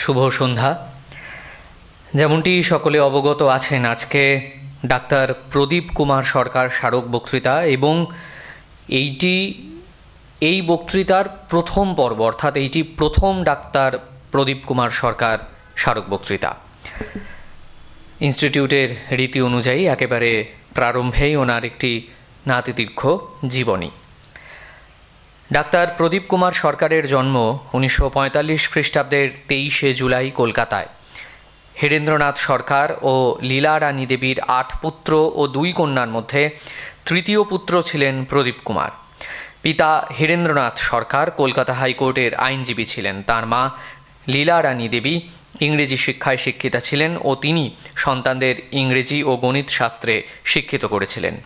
শুভ সন্ধ্যা। যেমনটি সকলে অবগত আছেন, আজকে ডাক্তার প্রদীপ কুমার সরকার স্মারক বক্তৃতা এবং এই বক্তৃতার প্রথম পর্ব, অর্থাৎ এইটি প্রথম ডাক্তার প্রদীপ কুমার সরকার স্মারক বক্তৃতা। ইনস্টিটিউটের রীতি অনুযায়ী একেবারে প্রারম্ভেই ওনার একটি নাতিদীর্ঘ জীবনী। ডাক্তার প্রদীপ কুমার সরকারের জন্ম 1945 খ্রিস্টাব্দের 23শে জুলাই কলকাতায়। হীরেন্দ্রনাথ সরকার ও লীলা রানী দেবীর 8 পুত্র ও 2 কন্যার মধ্যে তৃতীয় পুত্র ছিলেন প্রদীপ কুমার। পিতা হীরেন্দ্রনাথ সরকার কলকাতা হাইকোর্টের আইনজীবী ছিলেন। তার মা লীলা রানী দেবী ইংরেজি শিক্ষায় শিক্ষিতা ছিলেন ও তিনি সন্তানদের ইংরেজি ও গণিত শাস্ত্রে শিক্ষিত করেছিলেন।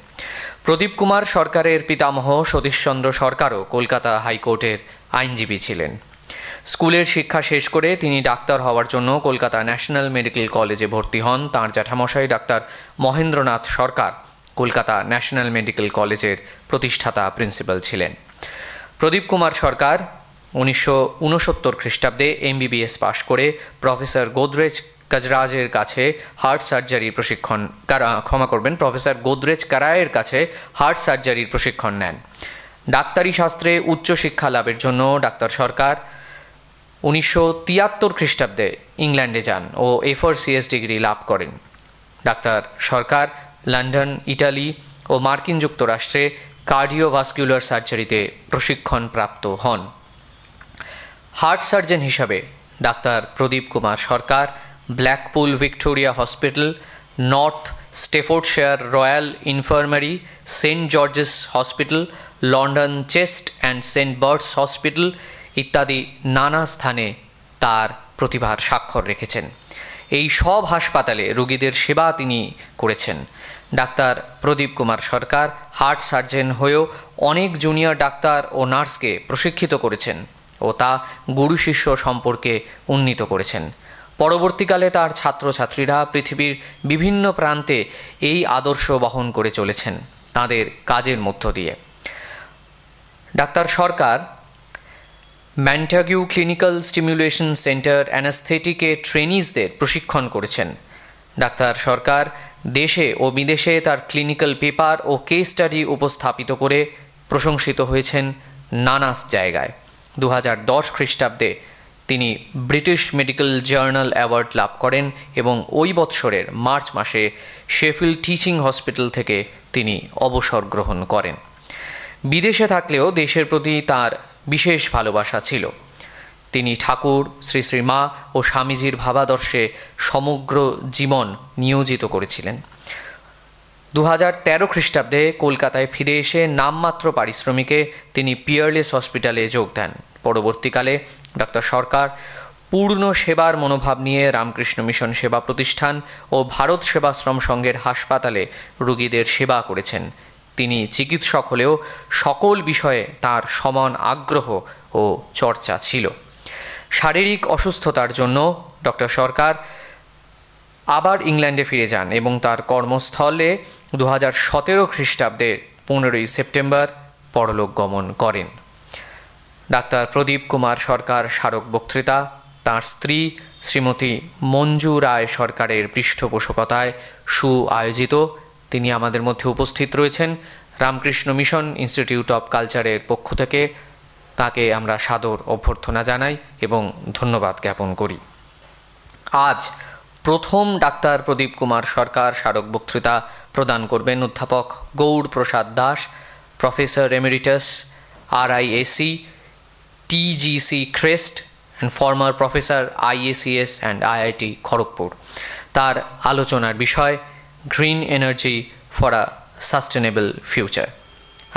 প্রদীপ কুমার সরকারের পিতামহ সতীশচন্দ্র সরকারও কলকাতা হাইকোর্টের আইনজীবী ছিলেন। স্কুলের শিক্ষা শেষ করে তিনি ডাক্তার হওয়ার জন্য কলকাতা ন্যাশনাল মেডিকেল কলেজে ভর্তি হন। তাঁর জ্যাঠামশাই ডাক্তার মহেন্দ্রনাথ সরকার কলকাতা ন্যাশনাল মেডিকেল কলেজের প্রতিষ্ঠাতা প্রিন্সিপাল ছিলেন। প্রদীপ কুমার সরকার 1969 খ্রিস্টাব্দে MBBS পাশ করে প্রফেসর গোদরেজ কাজরাজের কাছে হার্ট সার্জারির হার্ট সার্জারির প্রশিক্ষণ নেন। ডাক্তারি শাস্ত্রে উচ্চশিক্ষা লাভের জন্য ডাক্তার সরকার 1973 খ্রিস্টাব্দে ইংল্যান্ডে যান ও FRCS ডিগ্রি লাভ করেন। ডাক্তার সরকার লন্ডন, ইটালি ও মার্কিন যুক্তরাষ্ট্রে কার্ডিওভাস্কুলার সার্জারিতে প্রশিক্ষণ প্রাপ্ত হন। হার্ট সার্জন হিসাবে ডাক্তার Pradip Kumar Sarkar Blackpool Victoria hospital, North Staffordshire royal infirmary, Saint George's hospital, London chest and Saint Bart's hospital ইত্যাদি নানা স্থানে তার প্রতিভার স্বাক্ষর রেখেছেন। এই সব হাসপাতালে রোগীদের সেবা তিনি করেছেন। ডাক্তার প্রদীপ কুমার সরকার হার্ট সার্জন হয়েও অনেক জুনিয়র ডাক্তার ও নার্সকে প্রশিক্ষিত করেছেন ও তা গুরু শিষ্য সম্পর্কে উন্নীত করেছেন। পরবর্তীকালে তার ছাত্রছাত্রীরা পৃথিবীর বিভিন্ন প্রান্তে এই আদর্শ বহন করে চলেছেন তাদের কাজের মধ্য দিয়ে। ডাক্তার সরকার ম্যান্টাগিউ ক্লিনিক্যাল স্টিমুলেশন সেন্টার অ্যানাস্থেটিকে ট্রেনিজদের প্রশিক্ষণ করেছেন। ডাক্তার সরকার দেশে ও বিদেশে তার ক্লিনিক্যাল পেপার ও কেস স্টাডি উপস্থাপিত করে প্রশংসিত হয়েছেন নানা জায়গায়। 2010 খ্রিস্টাব্দে তিনি ব্রিটিশ মেডিকেল জার্নাল অ্যাওয়ার্ড লাভ করেন এবং ওই বৎসরের মার্চ মাসে শেফিল্ড টিচিং হসপিটাল থেকে তিনি অবসর গ্রহণ করেন। বিদেশে থাকলেও দেশের প্রতি তার বিশেষ ভালোবাসা ছিল। তিনি ঠাকুর, শ্রী শ্রী মা ও স্বামীজির ভাবাদর্শে সমগ্র জীবন নিয়োজিত করেছিলেন। 2013 খ্রিস্টাব্দে কলকাতায় ফিরে এসে নামমাত্র পারিশ্রমিকে তিনি পিয়ারলেস হসপিটালে যোগ দেন। পরবর্তীকালে ডাক্তার সরকার পূর্ণ সেবার মনোভাব নিয়ে রামকৃষ্ণ মিশন সেবা প্রতিষ্ঠান ও ভারত সেবাশ্রম সংঘের হাসপাতালে রোগীদের সেবা করেছেন। তিনি চিকিৎসক হলেও সকল বিষয়ে তার সমান আগ্রহ ও চর্চা ছিল। শারীরিক অসুস্থতার জন্য ডক্টর সরকার আবার ইংল্যান্ডে ফিরে যান এবং তার কর্মস্থলে 2017 খ্রিস্টাব্দের 15 সেপ্টেম্বর পরলোক গমন করেন। ডাক্তার প্রদীপ কুমার সরকার স্মারক বক্তৃতা তাঁর স্ত্রী শ্রীমতী মঞ্জু রায় সরকারের পৃষ্ঠপোষকতায় আয়োজিত। তিনি আমাদের মধ্যে উপস্থিত রয়েছেন। রামকৃষ্ণ মিশন ইনস্টিটিউট অফ কালচারের পক্ষ থেকে তাকে আমরা সাদর অভ্যর্থনা জানাই এবং ধন্যবাদ জ্ঞাপন করি। আজ প্রথম ডাক্তার প্রদীপ কুমার সরকার স্মারক বক্তৃতা প্রদান করবেন অধ্যাপক Gour Prasad Das, professor emeritus RIAC, TGC CREST and former professor IACS and IIT Kharagpur. তার আলোচনার বিষয় green energy for a sustainable future.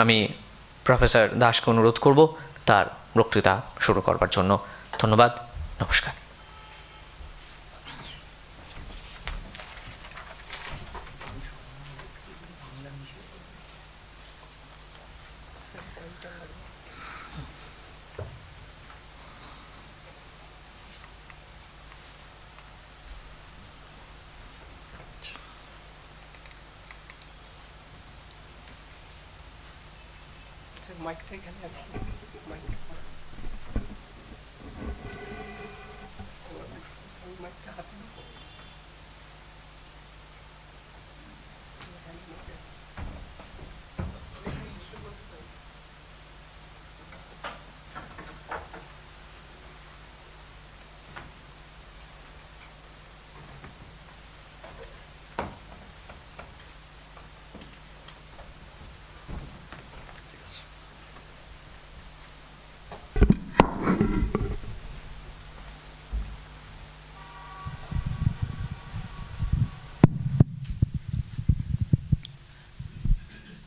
আমি প্রফেসর দাসকে অনুরোধ করব তার বক্তৃতা শুরু করবার জন্য। ধন্যবাদ, নমস্কার। মাইকটা এখানে আছে।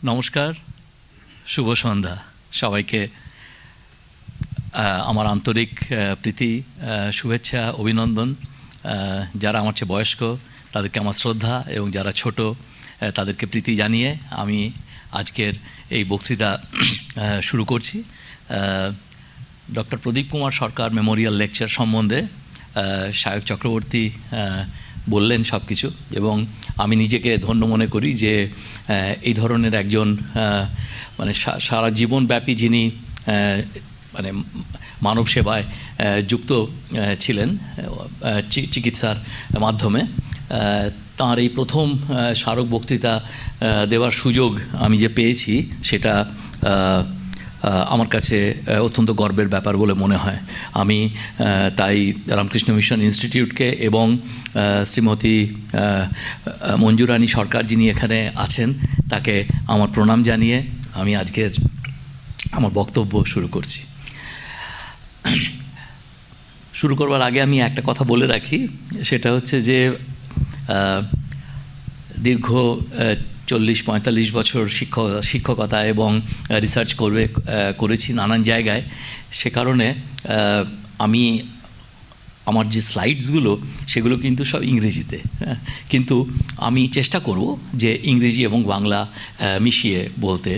নমস্কার, শুভ সন্ধ্যা সবাইকে। আমার আন্তরিক প্রীতি, শুভেচ্ছা, অভিনন্দন। যারা আমার চেয়ে বয়স্ক তাদেরকে আমার শ্রদ্ধা, এবং যারা ছোট তাদেরকে প্রীতি জানিয়ে আমি আজকের এই বক্তৃতা শুরু করছি। ডক্টর প্রদীপ কুমার সরকার মেমোরিয়াল লেকচার সম্বন্ধে সায়ক চক্রবর্তী বললেন সব কিছু, এবং আমি নিজেকে ধন্য মনে করি যে এই ধরনের একজন মানে সারা জীবনব্যাপী যিনি মানে মানব সেবায় যুক্ত ছিলেন চিকিৎসার মাধ্যমে, তাঁর এই প্রথম স্মারক বক্তৃতা দেওয়ার সুযোগ আমি যে পেয়েছি সেটা আমার কাছে অত্যন্ত গর্বের ব্যাপার বলে মনে হয়। আমি তাই রামকৃষ্ণ মিশন ইনস্টিটিউটকে এবং শ্রীমতী মঞ্জুরানী সরকার যিনি এখানে আছেন তাকে আমার প্রণাম জানিয়ে আমি আজকের আমার বক্তব্য শুরু করছি। শুরু করবার আগে আমি একটা কথা বলে রাখি, সেটা হচ্ছে যে দীর্ঘ 40-45 বছর শিক্ষকতা এবং রিসার্চ করেছি নানান জায়গায়। সে কারণে আমি আমার যে স্লাইডসগুলো সেগুলো কিন্তু সব ইংরেজিতে, কিন্তু আমি চেষ্টা করব যে ইংরেজি এবং বাংলা মিশিয়ে বলতে।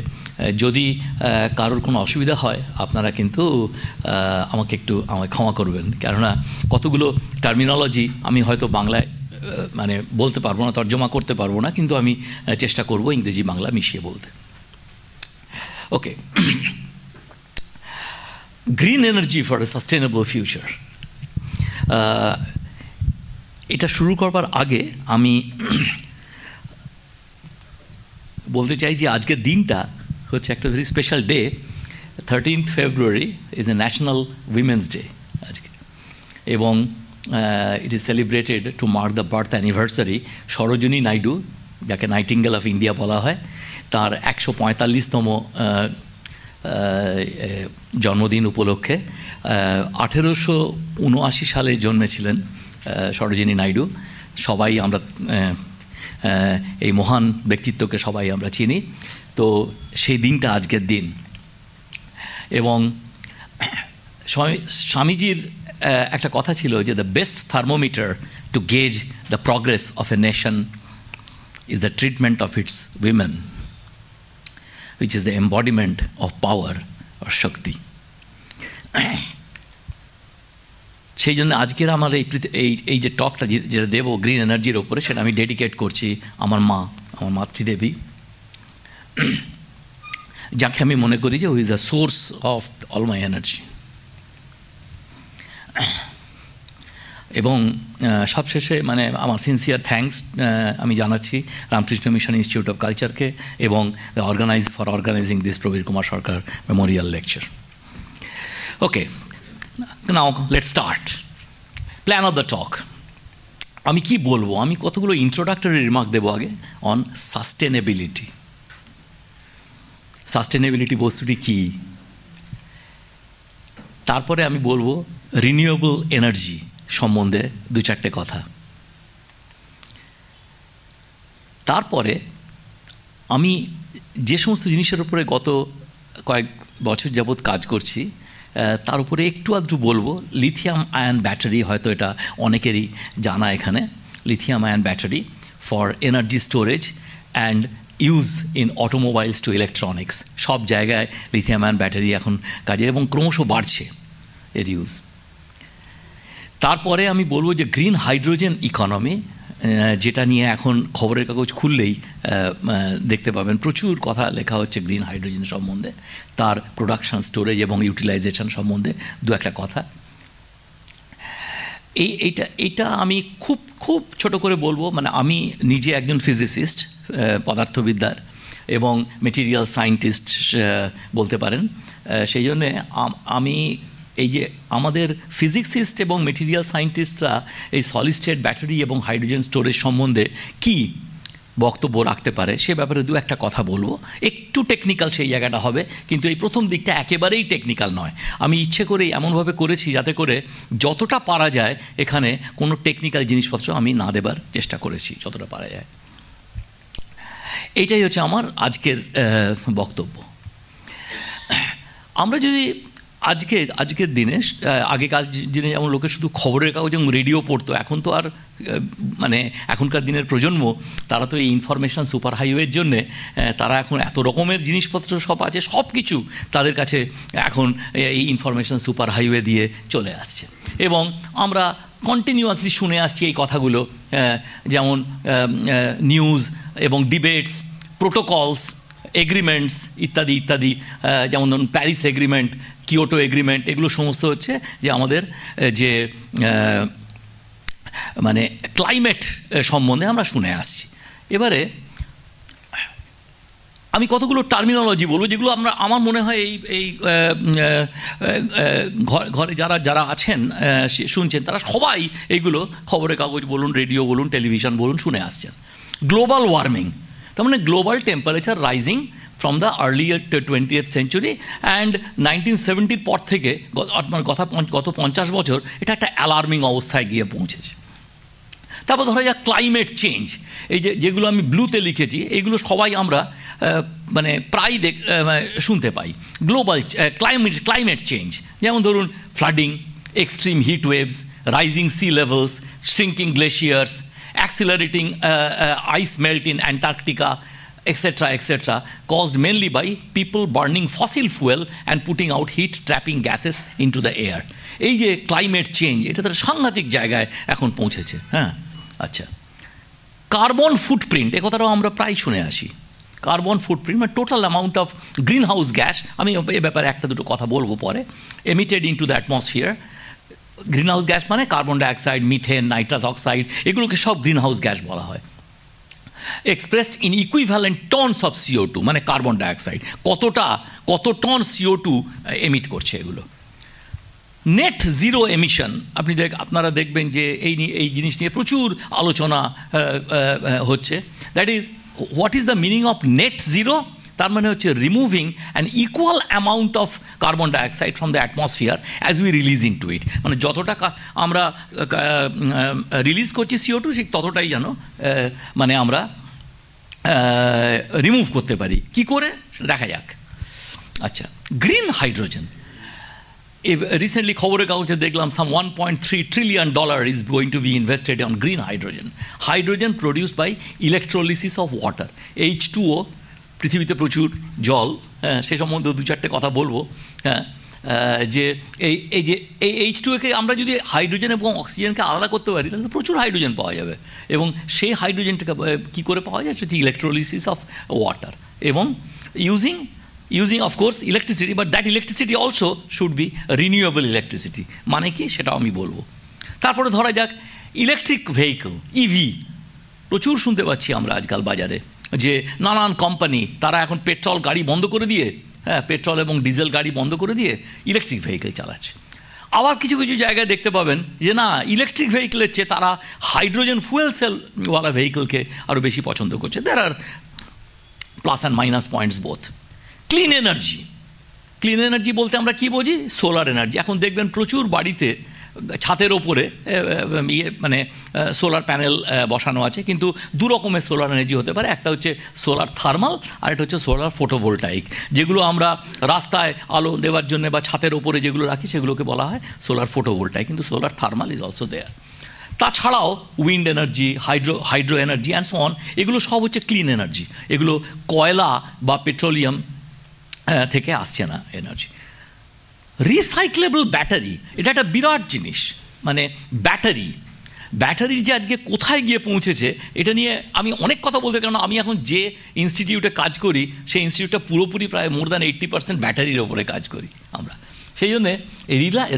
যদি কারোর কোনো অসুবিধা হয় আপনারা কিন্তু আমাকে ক্ষমা করবেন, কেননা কতগুলো টার্মিনোলজি আমি হয়তো বাংলায় মানে বলতে পারবো না, তর্জমা করতে পারবো না, কিন্তু আমি চেষ্টা করব ইংরেজি বাংলা মিশিয়ে বলতে। Okay, green energy for a sustainable future. এটা শুরু করবার আগে আমি বলতে চাই যে আজকের দিনটা হচ্ছে একটা very special day. 13th February is a national women's day আজকে, এবং it is celebrated to mark the birth anniversary Sarojini Naidu, যাকে নাইটিঙ্গেল অফ ইন্ডিয়া বলা হয়, তার 145তম জন্মদিন উপলক্ষে। 1879 সালে জন্মেছিলেন সরোজিনী নাইডু। সবাই আমরা এই মহান ব্যক্তিত্বকে সবাই আমরা চিনি। তো সেই দিনটা আজকের দিন, এবং স্বামীজির একটা কথা ছিল যে the best thermometer to gauge the progress of a nation is the treatment of its women, which is the embodiment of power or shakti. সেই জন্য আজকের আমার এই যে টকটা যেটা দেবো গ্রিন এনার্জির ওপরে, সেটা আমি ডেডিকেট করছি আমার মাতৃদেবী, যাকে আমি মনে করি যে who is the source of all my energy. এবং সবশেষে মানে আমার সিনসিয়ার থ্যাঙ্কস আমি জানাচ্ছি রামকৃষ্ণ মিশন ইনস্টিটিউট অফ কালচারকে এবং organising this Prabir Kumar Sarkar memorial lecture. Okay, now let's start. Plan of the talk. আমি কি বলবো, আমি কতগুলো ইন্ট্রোডাক্টরি রিমার্ক দেবো আগে অন সাস্টেনেবিলিটি। সাস্টেনেবিলিটি বস্তুটি কী, তারপরে আমি বলবো রিনিউয়েবল এনার্জি সম্বন্ধে 2-4টে কথা। তারপরে আমি যে সমস্ত জিনিসের উপরে গত কয়েক বছর যাবৎ কাজ করছি তার উপরে একটু আধটু বলবো। লিথিয়াম আয়ন ব্যাটারি, হয়তো এটা অনেকেরই জানা এখানে। Lithium ion battery for energy storage and use in automobiles to electronics. সব জায়গায় লিথিয়াম আয়ন ব্যাটারি এখন কাজে এবং ক্রমশ বাড়ছে এর ইউজ। তারপরে আমি বলবো যে গ্রিন হাইড্রোজেন ইকোনমি, যেটা নিয়ে এখন খবরের কাগজ খুললেই দেখতে পাবেন প্রচুর কথা লেখা হচ্ছে গ্রিন হাইড্রোজেন সম্বন্ধে, তার প্রোডাকশন, স্টোরেজ এবং ইউটিলাইজেশন সম্বন্ধে 2-1টা কথা। এইটা আমি খুব ছোট করে বলবো। মানে আমি নিজে একজন ফিজিসিস্ট, পদার্থবিদ্যার এবং মেটেরিয়াল সায়েন্টিস্ট বলতে পারেন। সেই জন্যে আমি এই যে আমাদের ফিজিক্সিস্ট এবং মেটেরিয়াল সায়েন্টিস্টরা এই সলিড স্টেট ব্যাটারি এবং হাইড্রোজেন স্টোরেজ সম্বন্ধে কি বক্তব্য রাখতে পারে সে ব্যাপারে 2-1টা কথা বলবো। একটু টেকনিক্যাল সেই জায়গাটা হবে, কিন্তু এই প্রথম দিকটা একেবারেই টেকনিক্যাল নয়। আমি ইচ্ছে করেই এমনভাবে করেছি যাতে করে যতটা পারা যায় এখানে কোনো টেকনিক্যাল জিনিসপত্র আমি না দেবার চেষ্টা করেছি, যতটা পারা যায়। এইটাই হচ্ছে আমার আজকের বক্তব্য। আমরা যদি আজকের দিনে, আগেকার দিনে যেমন লোকে শুধু খবরের কাগজ এবং রেডিও পড়তো, এখন তো আর মানে এখনকার দিনের প্রজন্ম তারা তো এই ইনফরমেশান সুপার হাইওয়ের জন্যে তারা এখন এত রকমের জিনিসপত্র সব আছে, সব কিছু তাদের কাছে এখন এই ইনফরমেশান সুপার হাইওয়ে দিয়ে চলে আসছে এবং আমরা কন্টিনিউয়াসলি শুনে আসছি এই কথাগুলো, যেমন নিউজ এবং ডিবেটস, প্রোটোকলস, এগ্রিমেন্টস ইত্যাদি ইত্যাদি, যেমন ধরুন প্যারিস এগ্রিমেন্ট, কিয়োটো এগ্রিমেন্ট, এগুলো সমস্ত হচ্ছে যে আমাদের যে মানে ক্লাইমেট সম্বন্ধে আমরা শুনে আসছি। এবারে আমি কতগুলো টার্মিনোলজি বলবো যেগুলো আমার মনে হয় এই ঘরে যারা আছেন শুনছেন তারা সবাই এইগুলো খবরের কাগজ বলুন, রেডিও বলুন, টেলিভিশন বলুন শুনে আসছেন। গ্লোবাল ওয়ার্মিং, তার মানে global temperature rising from the early 20th century and 1970 পর থেকে গত 50 বছর এটা একটা অ্যালার্মিং অবস্থায় গিয়ে পৌঁছেছে। তারপর ধরা যাক ক্লাইমেট চেঞ্জ, এই যেগুলো আমি ব্লুতে লিখেছি এইগুলো সবাই আমরা মানে প্রায় শুনতে পাই। গ্লোবাল ক্লাইমেট চেঞ্জ, যেমন ধরুন flooding, extreme heat waves, rising sea levels, shrinking glaciers, accelerating ice melt in Antarctica, etc., etc., caused mainly by people burning fossil fuel and putting out heat-trapping gases into the air. এই যে climate change, এটা তার সাংঘাতিক জায়গায় এখন পৌঁছেছে। হ্যাঁ, আচ্ছা, কার্বন ফুটপ্রিন্ট, এ কথাটাও আমরা প্রায় শুনে আসি। কার্বন ফুটপ্রিন্ট মানে total amount of greenhouse gas, আমি এ ব্যাপারে একটা দুটো কথা বলবো পরে, emitted into the atmosphere. Greenhouse gas মানে carbon dioxide, methane, nitrous oxide, এগুলোকে সব গ্রিন হাউস গ্যাস বলা হয়। Expressed in equivalent tons of CO2, মানে কার্বন ডাইঅক্সাইড কত টন CO2 এমিট করছে এগুলো। নেট জিরো এমিশন, আপনারা দেখবেন যে এই জিনিস নিয়ে প্রচুর আলোচনা হচ্ছে। That is, what is the meaning of net zero? তার মানে হচ্ছে removing an equal amount of carbon dioxide from the atmosphere as we release into it, মানে যতটা আমরা রিলিজ করছি CO2 ঠিক ততটাই যেন মানে আমরা রিমুভ করতে পারি। কি করে দেখা যাক। আচ্ছা, গ্রিন হাইড্রোজেন, রিসেন্টলি খবরের কাগজে দেখলাম $1.3 trillion is going to be invested on green hydrogen. Hydrogen produced by electrolysis of water, H2O। পৃথিবীতে প্রচুর জল, সে সম্বন্ধে দু চারটে কথা বলবো। হ্যাঁ, যে এই যে এই H2O-কে আমরা যদি হাইড্রোজেন এবং অক্সিজেনকে আলাদা করতে পারি তাহলে প্রচুর হাইড্রোজেন পাওয়া যাবে, এবং সেই হাইড্রোজেনটাকে কী করে পাওয়া যায়? সেটি ইলেকট্রোলিসিস অফ ওয়াটার এবং using of course electricity, but that electricity also should be renewable electricity। মানে কি সেটাও আমি বলবো। তারপরে ধরা যাক ইলেকট্রিক ভেহিকল, ইভি, প্রচুর শুনতে পাচ্ছি আমরা আজকাল বাজারে যে নানান কোম্পানি তারা এখন পেট্রোল গাড়ি বন্ধ করে দিয়ে, হ্যাঁ, পেট্রোল এবং ডিজেল গাড়ি বন্ধ করে দিয়ে ইলেকট্রিক ভেহিকেল চালাচ্ছে। আবার কিছু কিছু জায়গায় দেখতে পাবেন যে না, ইলেকট্রিক ভেহিকেলের চেয়ে তারা হাইড্রোজেন ফুয়েল সেলওয়ালা ভেহিকেলকে আরও বেশি পছন্দ করছে। There are plus and minus points both. Clean energy বলতে আমরা কী বুঝি? Solar energy. এখন দেখবেন প্রচুর বাড়িতে ছাদের ওপরে মানে সোলার প্যানেল বসানো আছে, কিন্তু দু রকমের সোলার এনার্জি হতে পারে। একটা হচ্ছে সোলার থার্মাল আর একটা হচ্ছে সোলার ফটোভোল্টাইক, যেগুলো আমরা রাস্তায় আলো দেওয়ার জন্য বা ছাদের ওপরে যেগুলো রাখি সেগুলোকে বলা হয় সোলার ফটোভোল্টাইক, কিন্তু solar thermal is also there. তাছাড়াও wind energy, hydro energy and so on, এগুলো সব হচ্ছে ক্লিন এনার্জি। এগুলো কয়লা বা পেট্রোলিয়াম থেকে আসছে না এনার্জি। রিসাইক্লেবল ব্যাটারি, এটা একটা বিরাট জিনিস। মানে ব্যাটারির যে আজকে কোথায় গিয়ে পৌঁছেছে এটা নিয়ে আমি অনেক কথা বলতে, কারণ আমি এখন যে ইনস্টিটিউটে কাজ করি সেই ইনস্টিটিউটটা পুরোপুরি প্রায় মোর দ্যান 80% ব্যাটারির ওপরে কাজ করি আমরা। সেই জন্যে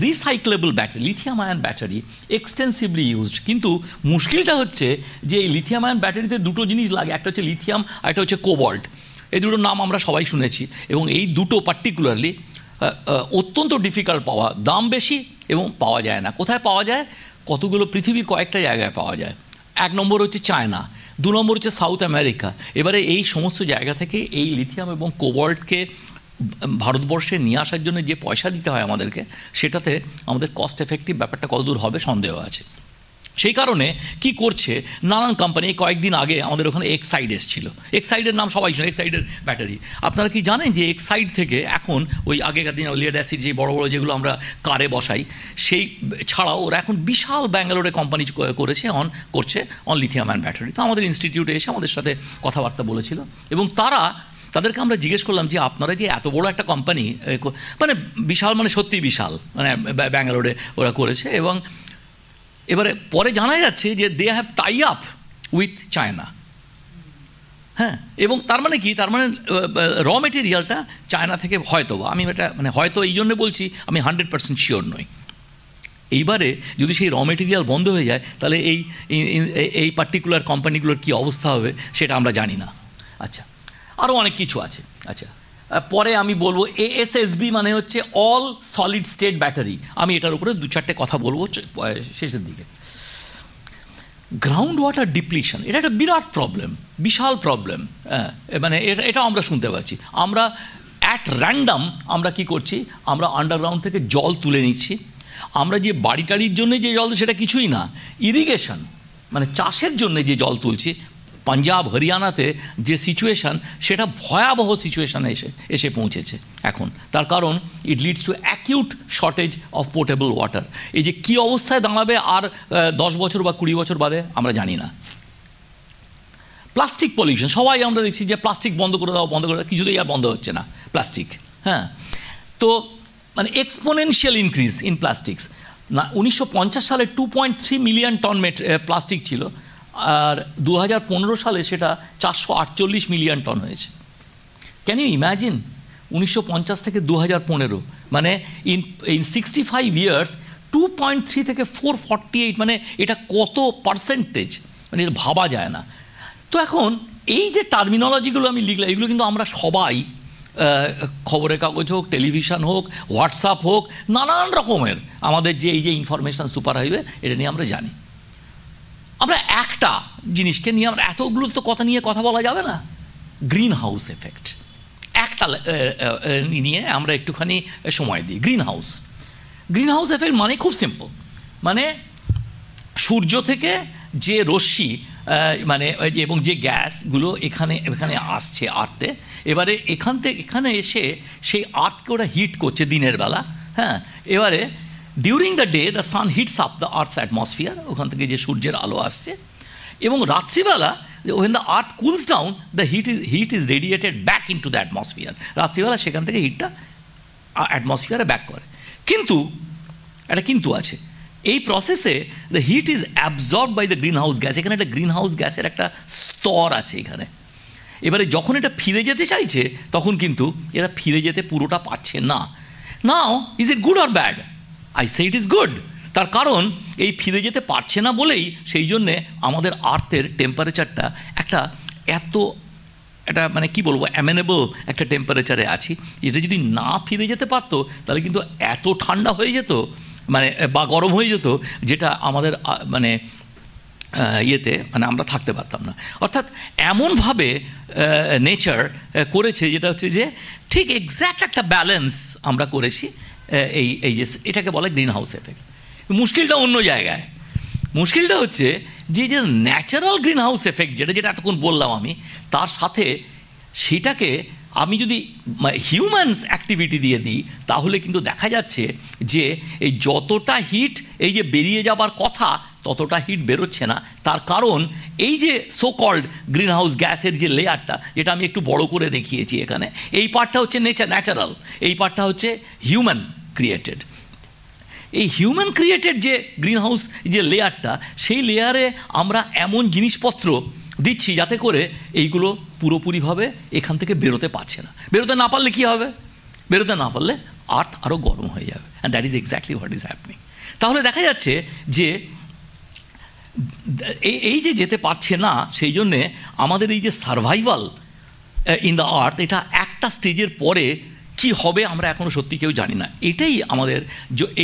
recyclable battery, lithium ion battery extensively used. কিন্তু মুশকিলটা হচ্ছে যে এই লিথিয়াম আয়ন ব্যাটারিতে দুটো জিনিস লাগে, একটা হচ্ছে লিথিয়াম আর একটা হচ্ছে কোবাল্ট। এই দুটোর নাম আমরা সবাই শুনেছি, এবং এই দুটো পার্টিকুলারলি অত্যন্ত ডিফিকাল্ট পাওয়া, দাম বেশি এবং পাওয়া যায় না। কোথায় পাওয়া যায়? কতগুলো পৃথিবীর কয়েকটা জায়গায় পাওয়া যায়। 1 নম্বর হচ্ছে চায়না, 2 নম্বর হচ্ছে সাউথ আমেরিকা। এবারে এই সমস্ত জায়গা থেকে এই লিথিয়াম এবং কোবাল্টকে ভারতবর্ষে নিয়ে আসার জন্য যে পয়সা দিতে হয় আমাদেরকে, সেটাতে আমাদের কস্ট এফেক্টিভ ব্যাপারটা কতদূর হবে সন্দেহ আছে। সেই কারণে কি করছে নানান কোম্পানি, কয়েকদিন আগে আমাদের ওখানে এক্সাইড এসেছিল। এক্সাইডের নাম সবাই শুনে, এক্সাইডের ব্যাটারি। আপনারা কি জানেন যে এক্সাইড থেকে এখন ওই আগেকার দিনে লিড অ্যাসিড যে বড় বড় যেগুলো আমরা কারে বসাই, সেই ছাড়াও ওরা এখন বিশাল ব্যাঙ্গালোরে কোম্পানি করছে অন লিথিয়াম অ্যান্ড ব্যাটারি। তো আমাদের ইনস্টিটিউটে এসে আমাদের সাথে কথাবার্তা বলেছিল, এবং তাদেরকে আমরা জিজ্ঞেস করলাম যে আপনারা যে এত বড় একটা কোম্পানি, মানে বিশাল, মানে সত্যি বিশাল, মানে ব্যাঙ্গালোরে ওরা করেছে, এবং এবারে পরে জানা যাচ্ছে যে they have tie up with China. হ্যাঁ, এবং তার মানে কি, তার মানে র মেটেরিয়ালটা চায়না থেকে হয়তো, আমি এটা মানে হয়তো এই জন্য বলছি, আমি 100% শিওর নই। এইবারে যদি সেই র মেটেরিয়াল বন্ধ হয়ে যায়, তাহলে এই পার্টিকুলার কোম্পানিগুলোর কী অবস্থা হবে সেটা আমরা জানি না। আচ্ছা, আরও অনেক কিছু আছে। আচ্ছা, পরে আমি বলবো ASSB মানে হচ্ছে অল সলিড স্টেট ব্যাটারি। আমি এটার উপরে 2-4টে কথা বলবো শেষের দিকে। গ্রাউন্ড ওয়াটার ডিপ্লিশন, এটা একটা বিরাট প্রবলেম, বিশাল প্রবলেম। মানে এটা আমরা শুনতে পাচ্ছি। আমরা অ্যাট র্যান্ডাম আমরা কি করছি, আমরা আন্ডারগ্রাউন্ড থেকে জল তুলে নিচ্ছি। আমরা যে বাড়ি টাড়ির জন্য যে জল, সেটা কিছুই না। ইরিগেশন মানে চাষের জন্য যে জল তুলছি, পাঞ্জাব হরিয়ানাতে যে সিচুয়েশান, সেটা ভয়াবহ সিচুয়েশানে এসে পৌঁছেছে এখন। তার কারণ ইট leads two acute shortage of portable water. এই যে কী অবস্থায় দাঁড়াবে আর 10 বছর বা 20 বছর বাদে আমরা জানি না। প্লাস্টিক পলিউশন, সবাই আমরা দেখছি যে প্লাস্টিক বন্ধ করে দাও, কিছুতেই আর বন্ধ হচ্ছে না প্লাস্টিক। হ্যাঁ, তো মানে এক্সপোনেনশিয়াল ইনক্রিজ ইন প্লাস্টিক্স। না, 1950 সালে 2.3 মিলিয়ন টন প্লাস্টিক ছিল, আর 2015 সালে সেটা 448 মিলিয়ন টন হয়েছে। Can you imagine? 1950 থেকে 2015, মানে ইন 65 ইয়ার্স 2.3 থেকে 448, মানে এটা কত পার্সেন্টেজ, মানে এটা ভাবা যায় না। তো এখন এই যে টার্মিনোলজিগুলো আমি লিখলাম, এগুলো কিন্তু আমরা সবাই খবরের কাগজ হোক, টেলিভিশন হোক, হোয়াটসঅ্যাপ হোক, নানান রকমের আমাদের যে এই যে ইনফরমেশান সুপার হাইওয়ে, এটা নিয়ে আমরা জানি। আমরা একটা জিনিসকে নিয়ে, আমরা এতগুলো তো কথা নিয়ে কথা বলা যাবে না। গ্রিন হাউস এফেক্ট একটা নিয়ে আমরা একটুখানি সময় দিই। গ্রিন হাউস এফেক্ট মানে খুব সিম্পল, মানে সূর্য থেকে যে রশ্মি, মানে এবং যে গ্যাসগুলো এখানে আসছে আর্থে, এবারে এখানে এসে সেই আর্থকে ওরা হিট করছে দিনের বেলা। হ্যাঁ, এবারে during the day the sun heats up the earth's atmosphere, ওখান থেকে যে সূর্যের আলো আসছে, এবং রাত্রিবেলা when the earth cools down, the heat is radiated back into the atmosphere. রাত্রিবেলা সেখান থেকে হিটটা অ্যাটমসফিয়ারে ব্যাক করে। কিন্তু একটা কিন্তু আছে, এই প্রসেসে the heat is absorb by the greenhouse gas. এখানে একটা গ্রিন হাউস গ্যাসের একটা স্তর আছে এখানে। এবারে যখন এটা ফিরে যেতে চাইছে, তখন কিন্তু এরা ফিরে যেতে পুরোটা পাচ্ছে না। Now is it good or bad? I say it is good. তার কারণ এই ফিরে যেতে পারছে না বলেই সেই জন্যে আমাদের আর্থের টেম্পারেচারটা একটা মানে কি বলবো, অ্যামেনেবল একটা টেম্পারেচারে আছি। এটা যদি না ফিরে যেতে পারতো, তাহলে কিন্তু এত ঠান্ডা হয়ে যেত, মানে বা গরম হয়ে যেত, যেটা আমাদের মানে মানে আমরা থাকতে পারতাম না। অর্থাৎ এমনভাবে নেচার করেছে, যেটা হচ্ছে যে ঠিক এক্স্যাক্ট একটা ব্যালেন্স আমরা করেছি। এই যে এটাকে বলে গ্রিন হাউস এফেক্ট। মুশকিলটা অন্য জায়গায়। মুশকিলটা হচ্ছে যে ন্যাচারাল গ্রিন হাউস এফেক্ট, যেটা এতক্ষণ বললাম আমি, তার সাথে সেটাকে আমি যদি হিউম্যানস অ্যাক্টিভিটি দিয়ে দিই, তাহলে কিন্তু দেখা যাচ্ছে যে এই যতটা হিট এই যে বেরিয়ে যাবার কথা, ততটা হিট বেরোচ্ছে না। তার কারণ এই যে সো কল্ড গ্রিন হাউস গ্যাসের যে লেয়ারটা, যেটা আমি একটু বড় করে দেখিয়েছি এখানে, এই পার্টটা হচ্ছে ন্যাচারাল, এই পার্টটা হচ্ছে হিউম্যান ক্রিয়েটেড। এই হিউম্যান ক্রিয়েটেড যে গ্রিন হাউস যে লেয়ারটা, সেই লেয়ারে আমরা এমন জিনিসপত্র দিচ্ছি যাতে করে এইগুলো পুরোপুরিভাবে এখান থেকে বেরোতে পারছে না। বেরোতে না পারলে কী হবে? বেরোতে না পারলে আর্থ আরও গরম হয়ে যাবে। And that is exactly what is happening. তাহলে দেখা যাচ্ছে যে এই যে যেতে পারছে না, সেই জন্যে আমাদের এই যে সারভাইভাল ইন দ্য আর্থ, এটা একটা স্টেজের পরে কি হবে আমরা এখনও সত্যি কেউ জানি না। এটাই আমাদের,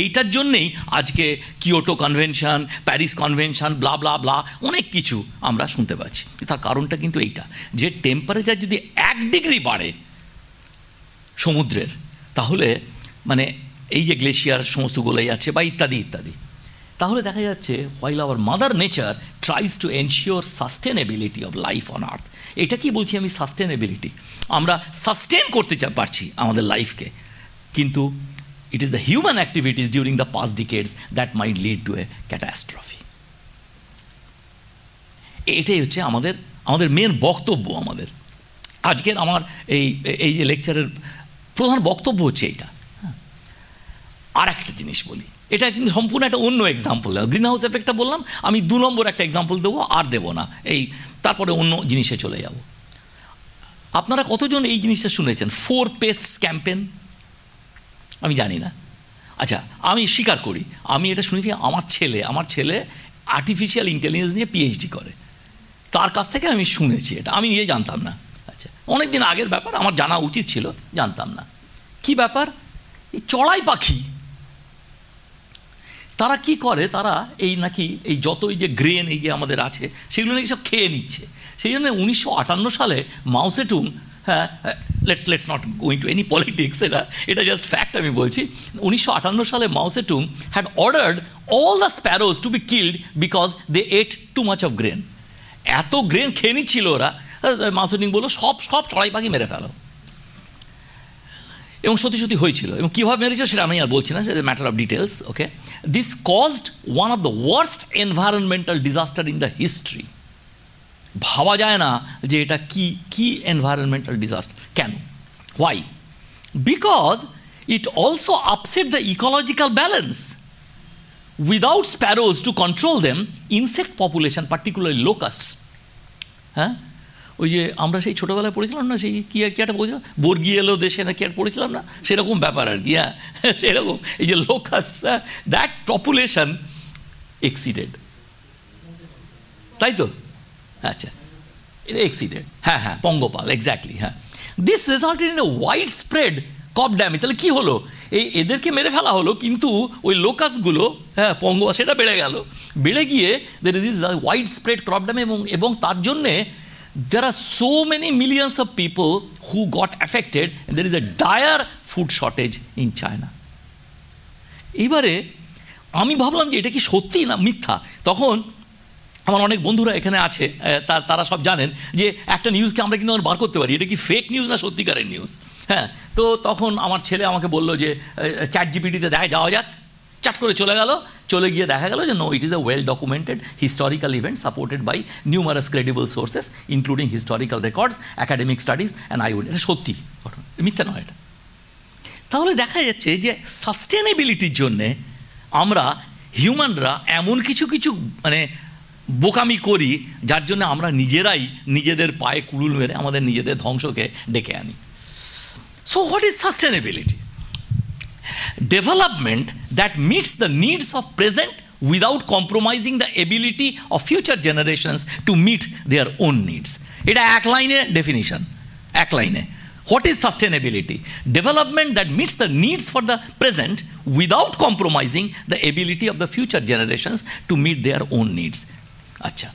এইটার জন্যেই আজকে কিয়োটো কনভেনশন, প্যারিস কনভেনশন, ব্লা ব্লা ব্লা অনেক কিছু আমরা শুনতে পাচ্ছি। তার কারণটা কিন্তু এইটা, যে টেম্পারেচার যদি 1 ডিগ্রি বাড়ে সমুদ্রের, তাহলে মানে এই যে গ্লেশিয়ার সমস্তগুলোই আছে বা ইত্যাদি ইত্যাদি, তাহলে দেখা যাচ্ছে while our mother nature tries to ensure sustainability of life on earth, এটা কি বলছি আমি সাস্টেনেবিলিটি, আমরা সাস্টেন করতে পারছি আমাদের লাইফকে, কিন্তু it is the human activities during the past decades that might lead to a catastrophe. এটাই হচ্ছে আমাদের মেন বক্তব্য। আমাদের আজকের আমার এই যে লেকচারের প্রধান বক্তব্য হচ্ছে এইটা। আর একটা জিনিস বলি, এটা কিন্তু সম্পূর্ণ একটা অন্য এক্সাম্পল। গ্রিন হাউস এফেক্টটা বললাম, আমি 2 নম্বর একটা এক্সাম্পল দেবো, আর দেবো না, তারপরে অন্য জিনিসে চলে যাব। আপনারা কতজন এই জিনিসটা শুনেছেন, 4 পেস্ট ক্যাম্পেন? আমি জানি না। আচ্ছা, আমি স্বীকার করি, আমি এটা শুনেছি। আমার ছেলে আর্টিফিশিয়াল ইন্টেলিজেন্স নিয়ে পিএইচডি করে, তার কাছ থেকে আমি শুনেছি এটা, আমি নিজে জানতাম না। আচ্ছা, অনেক দিন আগের ব্যাপার, আমার জানা উচিত ছিল, জানতাম না। কি ব্যাপার, এই চড়াই পাখি তারা কি করে, তারা নাকি যত যে গ্রেন যে আমাদের আছে সেগুলো নাকি সব খেয়ে নিচ্ছে। সেই জন্য 1958 সালে Mao Zedong, let's not going to any politics, এটা জাস্ট ফ্যাক্ট আমি বলছি, 1958 সালে Mao Zedong had ordered all the sparrows to be killed because they ate too much of grain. এত গ্রেন খেয়ে নিচ্ছিল ওরা, মাও সেতুং বললো সব চড়াই পাখি মেরে ফেলো, এবং সত্যি হয়েছিল। এবং কীভাবে মেরেছিল সেটা আমি আর বলছি না, সেটা matter of details. Okay, this caused one of the worst environmental disaster in the history. ভাবা যায় না যে এটা কি এনভায়রনমেন্টাল ডিজাস্টার। কেন? Why? Because it also upset the ecological balance. Without sparrows to control them, insect population, particularly locusts, হ্যাঁ, ওই যে আমরা সেই ছোটোবেলায় পড়েছিলাম না, সেই কি একটা বলছিলাম, বর্গি এলো দেশে না কি আর পড়েছিলাম না, সেরকম ব্যাপার আর কি। হ্যাঁ, সেরকম এই যে লোকাস্ট, দ্যাট পপুলেশন এক্সিডেড, তাই তো? আচ্ছা, এটা এক্সিডেড, হ্যাঁ, পঙ্গপাল, এক্স্যাক্টলি, হ্যাঁ। This resulted in a widespread crop damage. তাহলে কী হলো, এদেরকে মেরে ফেলা হলো, কিন্তু ওই লোকাসগুলো, হ্যাঁ, পঙ্গপাল, সেটা বেড়ে গিয়ে there is wide spread crop damage, এবং তার জন্যে there are so many millions of people who got affected, and there is a dire food shortage in China. এবারে আমি ভাবলাম যে এটা কি সত্যি না মিথ্যা। তখন আমার অনেক বন্ধুরা এখানে আছে, তারা সব জানেন যে একটা নিউজকে আমরা কিন্তু বার করতে পারি, এটা কি ফেক নিউজ না সত্যিকারের নিউজ। হ্যাঁ, তো তখন আমার ছেলে আমাকে বললো যে চ্যাট জিপিটিতে যাওয়া যাক। চাট করে চলে গিয়ে দেখা গেল যে no, it is a well documented historical event supported by numerous credible sources including historical records, academic studies and eyewitness. এটা সত্যি ঘটনা, মিথ্যা নয় এটা। তাহলে দেখা যাচ্ছে যে সাস্টেনেবিলিটির জন্যে আমরা হিউম্যানরা এমন কিছু মানে বোকামি করি, যার জন্য আমরা নিজেরাই নিজেদের পায়ে কুড়ুল মেরে আমাদের নিজেদের ধ্বংসকে ডেকে আনি। So what is sustainability? Development that meets the needs of present without compromising the ability of future generations to meet their own needs. এটা এক লাইনে ডেফিনিশন, এক লাইনে। What is sustainability? Development that meets the needs for the present without compromising the ability of the future generations to meet their own needs. আচ্ছা,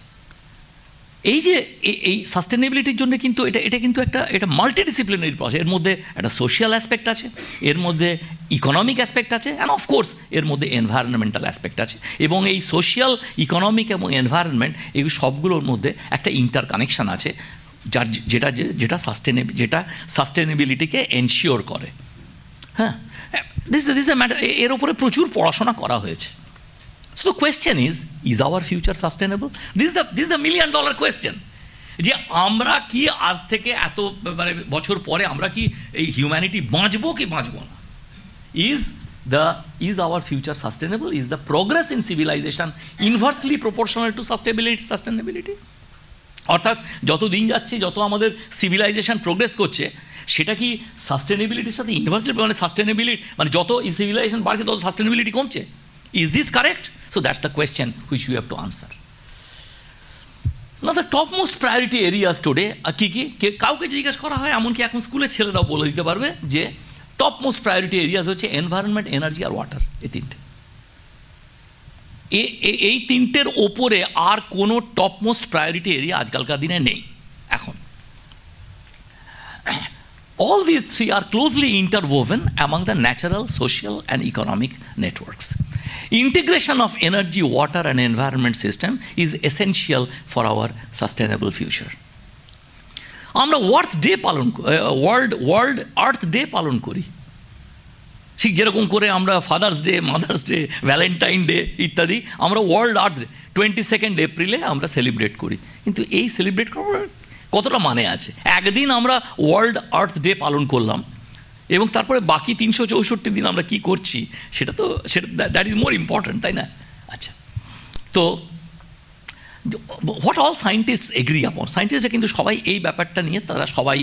এই যে এই সাস্টেনেবিলিটির জন্য কিন্তু এটা কিন্তু এটা মাল্টিডিসিপ্লিনারি প্রসেস। এর মধ্যে একটা সোশ্যাল অ্যাসপেক্ট আছে, এর মধ্যে ইকোনমিক অ্যাসপেক্ট আছে, অ্যান্ড অফকোর্স এর মধ্যে এনভায়রনমেন্টাল অ্যাসপেক্ট আছে। এবং এই সোশ্যাল, ইকোনমিক এবং এনভায়রনমেন্ট, এই সবগুলোর মধ্যে একটা ইন্টার কানেকশান আছে, যেটা সাস্টেনেবিলিটিকে এনশিওর করে। হ্যাঁ, দিস এ ম্যাটার, এর উপরে প্রচুর পড়াশোনা করা হয়েছে। So the question is our future sustainable? This is the $1 million question. যে আমরা কি আজ থেকে এত বছর পরে আমরা কি এই হিউম্যানিটি বাঁচবো কি বাঁচবো না? Is our future sustainable? Is the progress in civilization inversely proportional to sustainability? অর্থাৎ যত দিন যাচ্ছে, যত আমাদের সিভিলাইজেশন প্রোগ্রেস করছে, সেটা কি সাস্টেনেবিলিটির সাথে ইনভার্সলি, মানে সাস্টেনেবিলিটি মানে যত সিভিলাইজেশন বাড়ছে তত সাস্টেনেবিলিটি কমছে? Is this correct? So that's the question which you have to answer. Now the topmost priority areas today কি কাউকে জিজ্ঞেস করা হয়, এমনকি এখন স্কুলের ছেলেরাও বলে দিতে পারবে যে টপমোস্ট প্রায়োরিটি এরিয়াস হচ্ছে এনভায়রনমেন্ট, এনার্জি আর ওয়াটার। এই তিনটে, এই তিনটের ওপরে আর কোনো টপমোস্ট প্রায়োরিটি এরিয়া আজকালকার দিনে নেই। এখন all these three are closely interwoven among the natural, social, and economic networks. Integration of energy, water, and environment system is essential for our sustainable future. আমরা ওয়ার্ল্ড আর্থ ডে পালন করি, ঠিক যেরকম করে আমরা father's day, mother's day, Valentine day ইত্যাদি আমরা world earth 22 এপ্রিলে আমরা সেলিব্রেট করি। কিন্তু এই সেলিব্রেট করার কতটা মানে আছে? একদিন আমরা ওয়ার্ল্ড আর্থ ডে পালন করলাম এবং তারপরে বাকি 364 দিন আমরা কি করছি সেটা দ্যাট ইজ মোর ইম্পর্ট্যান্ট, তাই না? আচ্ছা, তো হোয়াট অল সায়েন্টিস্ট এগ্রি আপন, সায়েন্টিস্টরা কিন্তু সবাই এই ব্যাপারটা নিয়ে তারা সবাই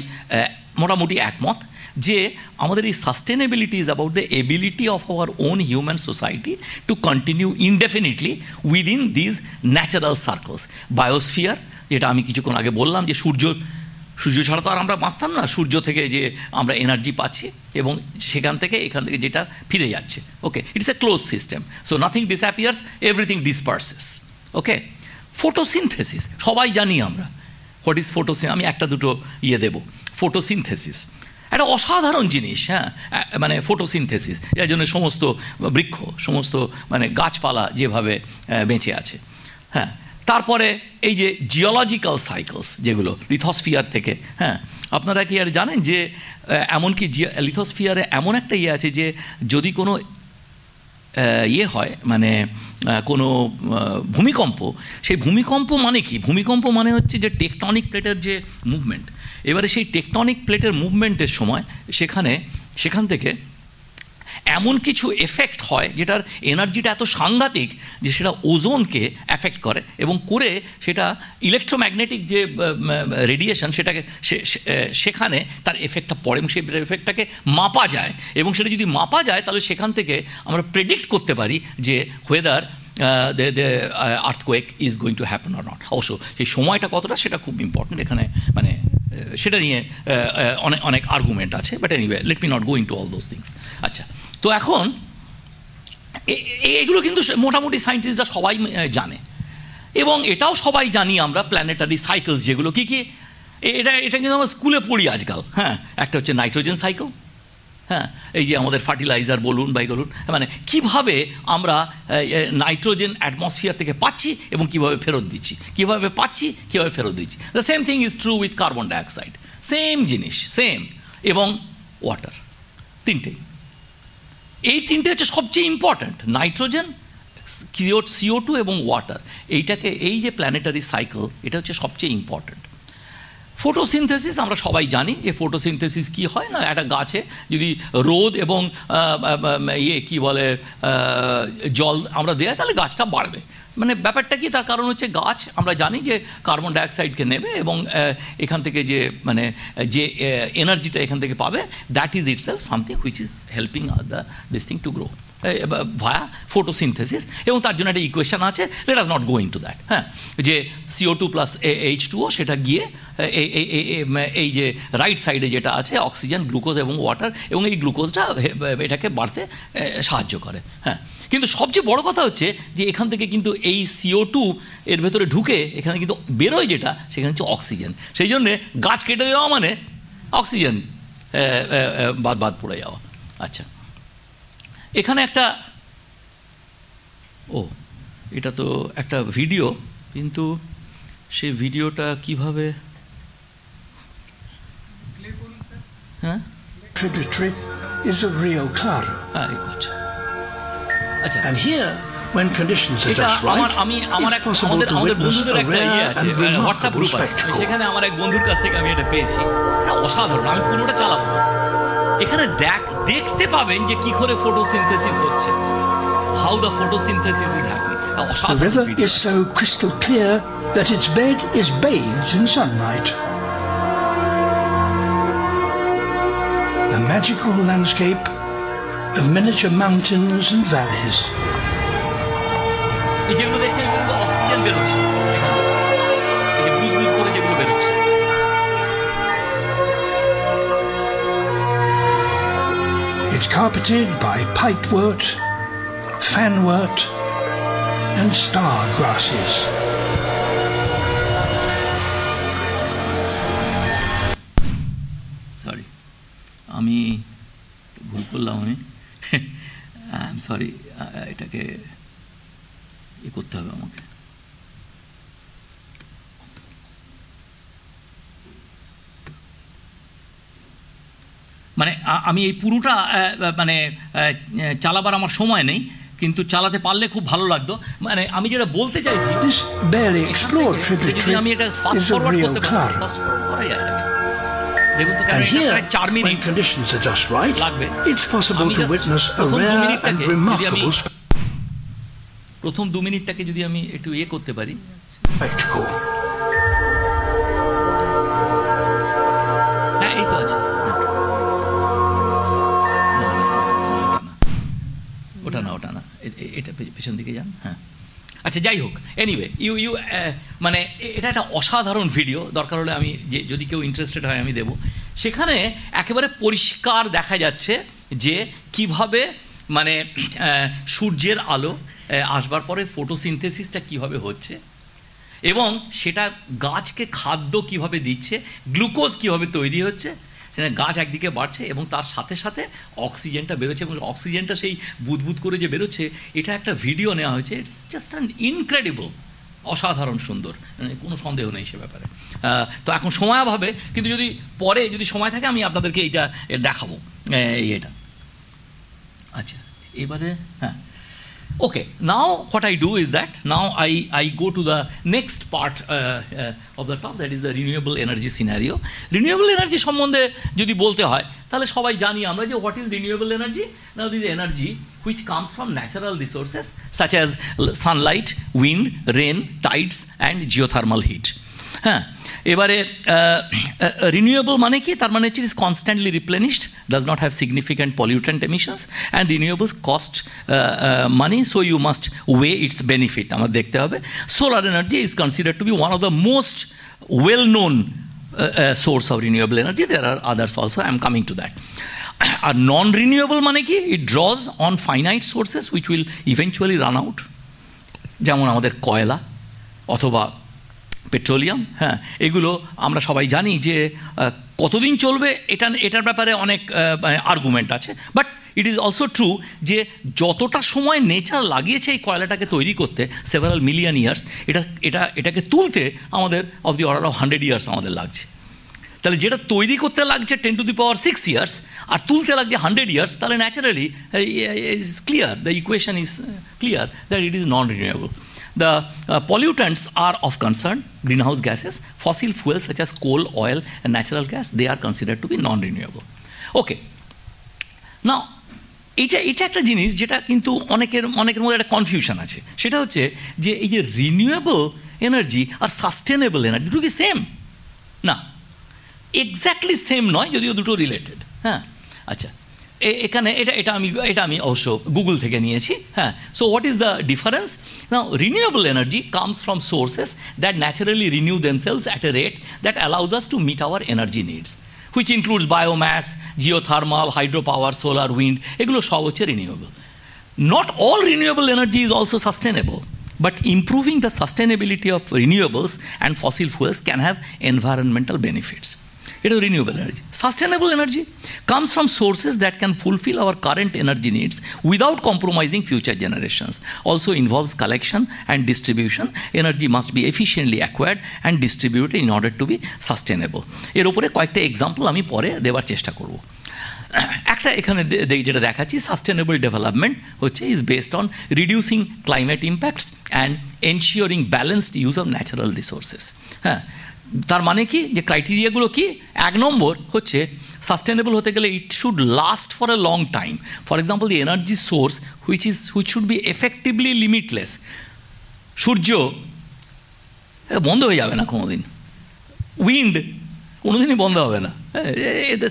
মোটামুটি একমত যে আমাদের এই sustainability is about the ability of our own human society to continue ইনডেফিনিটলি within these natural circles. Biosphere, যেটা আমি কিছুক্ষণ আগে বললাম যে সূর্য ছাড়া তো আর আমরা বাঁচতাম না, সূর্য থেকে যে আমরা এনার্জি পাচ্ছি এবং সেখান থেকে এখান থেকে যেটা ফিরে যাচ্ছে। Okay, it's a close system, so nothing disappears, everything disperses. Okay, photosynthesis সবাই জানি আমরা। What is photosynthesis? আমি একটা দুটো দেব। ফটোসিনথেসিস একটা অসাধারণ জিনিস, হ্যাঁ, মানে ফটোসিনথেসিস এর জন্য সমস্ত বৃক্ষ, সমস্ত মানে গাছপালা যেভাবে বেঁচে আছে। হ্যাঁ, তারপরে এই যে জিওলজিক্যাল সাইকেলস যেগুলো লিথোস্ফিয়ার থেকে, হ্যাঁ, আপনারা কি আর জানেন যে এমনকি লিথোস্ফিয়ারে এমন একটা আছে যে যদি কোনো হয় মানে কোনো ভূমিকম্প, সেই ভূমিকম্প মানে কি? ভূমিকম্প মানে হচ্ছে যে টেকটনিক প্লেটের যে মুভমেন্ট। এবারে সেই টেকটনিক প্লেটের মুভমেন্টের সময় সেখান থেকে এমন কিছু এফেক্ট হয় যেটার এনার্জিটা এত সাংঘাতিক যে সেটা ওজোনকে অ্যাফেক্ট করে এবং করে সেটা ইলেকট্রোম্যাগনেটিক যে রেডিয়েশন সেটাকে সেখানে তার এফেক্টটা পড়ে এবং সেই এফেক্টটাকে মাপা যায় এবং সেটা যদি মাপা যায় তাহলে সেখান থেকে আমরা প্রেডিক্ট করতে পারি যে weather the earthquake is going to happen or not. অবশ্য সেই সময়টা কতটা সেটা খুব ইম্পর্টেন্ট এখানে, মানে সেটা নিয়ে অনেক আর্গুমেন্ট আছে, but anyway let me not go into all those things. আচ্ছা, তো এখন এগুলো কিন্তু মোটামুটি সায়েন্টিস্টরা সবাই জানে এবং এটাও সবাই জানি আমরা প্ল্যানেটারি সাইকেলস যেগুলো কী কী, এটা কিন্তু আমরা স্কুলে পড়ি আজকাল। হ্যাঁ, একটা হচ্ছে নাইট্রোজেন সাইকেল, হ্যাঁ, এই যে আমাদের ফার্টিলাইজার বলুন বা বলুন, মানে কীভাবে আমরা নাইট্রোজেন অ্যাটমসফিয়ার থেকে পাচ্ছি এবং কীভাবে ফেরত দিচ্ছি, কীভাবে পাচ্ছি কীভাবে ফেরত দিচ্ছি। The same thing is true with carbon dioxide, same জিনিস, সেম। এবং ওয়াটার, তিনটেই, এই তিনটে হচ্ছে সবচেয়ে ইম্পর্ট্যান্ট, নাইট্রোজেন, CO2 এবং ওয়াটার। এইটাকে এই যে প্ল্যানেটারি সাইকেল এটা হচ্ছে সবচেয়ে ইম্পর্ট্যান্ট। ফটোসিনথেসিস আমরা সবাই জানি যে ফটোসিনথেসিস কী হয় না, একটা গাছে যদি রোদ এবং কী বলে জল আমরা দেয় তাহলে গাছটা বাড়বে। মানে ব্যাপারটা কি, তার কারণ হচ্ছে গাছ আমরা জানি যে কার্বন ডাইঅক্সাইডকে নেবে এবং এখান থেকে যে মানে যে এনার্জিটা এখান থেকে পাবে, that is itself something which is helping this thing to grow via photosynthesis. এবং তার জন্য একটা ইকুয়েশন আছে, let us not go into that. হ্যাঁ, যে CO2 + H2O সেটা গিয়ে এই যে রাইট সাইডে যেটা আছে অক্সিজেন, গ্লুকোজ এবং ওয়াটার, এবং এই গ্লুকোজটা এটাকে বাড়তে সাহায্য করে। হ্যাঁ, কিন্তু সবচেয়ে বড় কথা হচ্ছে যে এখান থেকে কিন্তু এই CO2 এর ভেতরে ঢুকে এখানে কিন্তু বেরোয় যেটা, সেখানে হচ্ছে অক্সিজেন। সেই জন্যে গাছ কেটে দেওয়া মানে অক্সিজেন বাদ পড়ে যাওয়া। আচ্ছা, এখানে একটা এটা তো একটা ভিডিও, কিন্তু সেই ভিডিওটা কিভাবে, হ্যাঁ, tributary is the Rio Claro. আচ্ছা, And here, when conditions are just right, it's possible to witness a rare and remarkable spectacle. সেখানে আমার এক বন্ধুর কাছ থেকে আমি এটা পেয়েছি, অসাধারণ। আমি পুরোটা চালাবো না, এখানে দেখতে পাবেন যে কি করে ফটোসিনথেসিস হচ্ছে, how the photosynthesis is happening. The river is so crystal clear that its bed is bathed in sunlight. A magical landscape of miniature mountains and valleys. এই যেগুলো দেখছেন এগুলো অক্সিজেন বেরোচ্ছে, এই যে বুদবুদ করে যেগুলো বেরোচ্ছে। It's carpeted by pipewort, fanwort, and star grasses. Sorry. আমি ভুল করলাম, আমি আই এম সরি, এটাকে করতে হবে আমাকে। মানে আমি এই পুরোটা মানে চালাবার আমার সময় নেই, কিন্তু চালাতে পারলে খুব ভালো লাগতো। মানে আমি যেটা বলতে চাইছি, আমি এটা ফাস্ট ফরওয়ার্ড করতে পারি, ফাস্ট ফরওয়ার্ড করা যায়। দেখুন তো, কারণ এটা 4 মিনিট লাগবে। প্রথম 2 মিনিটটাকে যদি আমি একটু করতে পারি। হ্যাঁ, এই তো আছে। ওটা না, এটা পেছন দিকে যান। হ্যাঁ, আচ্ছা, যাই হোক, এনিওয়ে ইউ মানে এটা একটা অসাধারণ ভিডিও। দরকার হলে আমি যদি কেউ ইন্টারেস্টেড হয় আমি দেব। সেখানে একেবারে পরিষ্কার দেখা যাচ্ছে যে কিভাবে মানে সূর্যের আলো আসবার পরে ফটোসিনথেসিসটা কিভাবে হচ্ছে, এবং সেটা গাছকে খাদ্য কিভাবে দিচ্ছে, গ্লুকোজ কিভাবে তৈরি হচ্ছে, সেটা গাছ একদিকে বাড়ছে এবং তার সাথে সাথে অক্সিজেনটা বেরোচ্ছে, এবং অক্সিজেনটা সেই বুদবুদ করে যে বেরোচ্ছে, এটা একটা ভিডিও নেওয়া হয়েছে। ইটস জাস্ট অ্যান ইনক্রেডিবল, অসাধারণ সুন্দর, মানে কোনো সন্দেহ নেই সে ব্যাপারে। তো এখন সময় অভাবে, কিন্তু যদি পরে যদি সময় থাকে আমি আপনাদেরকে এইটা দেখাবো, এটা। আচ্ছা, এবারে হ্যাঁ, okay, now what I do is that now I go to the next part of the talk, that is the renewable energy scenario. Renewable energy সম্বন্ধে যদি বলতে হয় তাহলে সবাই জানি আমরা যে what is renewable energy. Now this is energy which comes from natural resources such as sunlight, wind, rain, tides and geothermal heat. হ্যাঁ, এবারে রিনিউয়েবল মানে কি? তার মানে it is constantly replenished, does not have significant pollutant emissions, and renewables cost money, so you must weigh its benefit. আমার দেখতে হবে। Solar energy is considered to be one of the most well known source of renewable energy. There are others also, I am coming to that. আর non renewable মানে কি? It draws on finite sources which will eventually run out, যেমন আমাদের কয়লা অথবা petroleum. হ্যাঁ, এগুলো আমরা সবাই জানি যে কতদিন চলবে এটার ব্যাপারে অনেক আর্গুমেন্ট আছে, but it is also true যে যতটা সময় নেচার লাগিয়েছে এই কয়লাটাকে তৈরি করতে, সেভারাল মিলিয়ন ইয়ার্স, এটাকে তুলতে আমাদের of the order of 100 years আমাদের লাগছে। তাহলে যেটা তৈরি করতে লাগছে 10 to the power 6 ইয়ার্স আর তুলতে লাগছে 100 ইয়ার্স, তাহলে naturally is clear, the equation is clear that it is non renewable. The pollutants are of concern, greenhouse gases, fossil fuels such as coal, oil and natural gas, they are considered to be non-renewable. Okay. Now, এটা একটা জিনিস যেটা কিন্তু অনেকের মধ্যে একটা confusion আছে, সেটা হচ্ছে যে এই যে রিনিউয়েবল এনার্জি আর সাস্টেনেবল এনার্জি দুটো কি সেম? না, এক্স্যাক্টলি সেম নয়, যদিও দুটো রিলেটেড। হ্যাঁ, আচ্ছা, এখানে এটা আমি অবশ্য গুগল থেকে নিয়েছি। হ্যাঁ, so what is the difference? Now renewable energy comes from sources that naturally renew themselves at a rate that allows us to meet our energy needs, which includes biomass, geothermal, hydro power, solar, wind, এগুলো সব হচ্ছে renewable. Not all renewable energy is also sustainable, but improving the sustainability of renewables and fossil fuels can have environmental benefits. It is renewable energy. Sustainable energy comes from sources that can fulfill our current energy needs without compromising future generations. Also involves collection and distribution. Energy must be efficiently acquired and distributed in order to be sustainable. এর উপরে কয়েকটা example আমি পরে দেওয়ার চেষ্টা করব। একটা এখানে যেটা দেখাচ্ছি, সাস্টেনেবল ডেভেলপমেন্ট হচ্ছে is based on reducing climate impacts and ensuring balanced use of natural resources. হ্যাঁ, তার মানে কি, যে ক্রাইটেরিয়াগুলো কি? 1 নম্বর হচ্ছে সাস্টেনেবল হতে গেলে it should last for a long time. For example, the energy source which should be effectively limitless. সূর্য বন্ধ হয়ে যাবে না কোনোদিন, উইন্ড কোনোদিনই বন্ধ হবে না।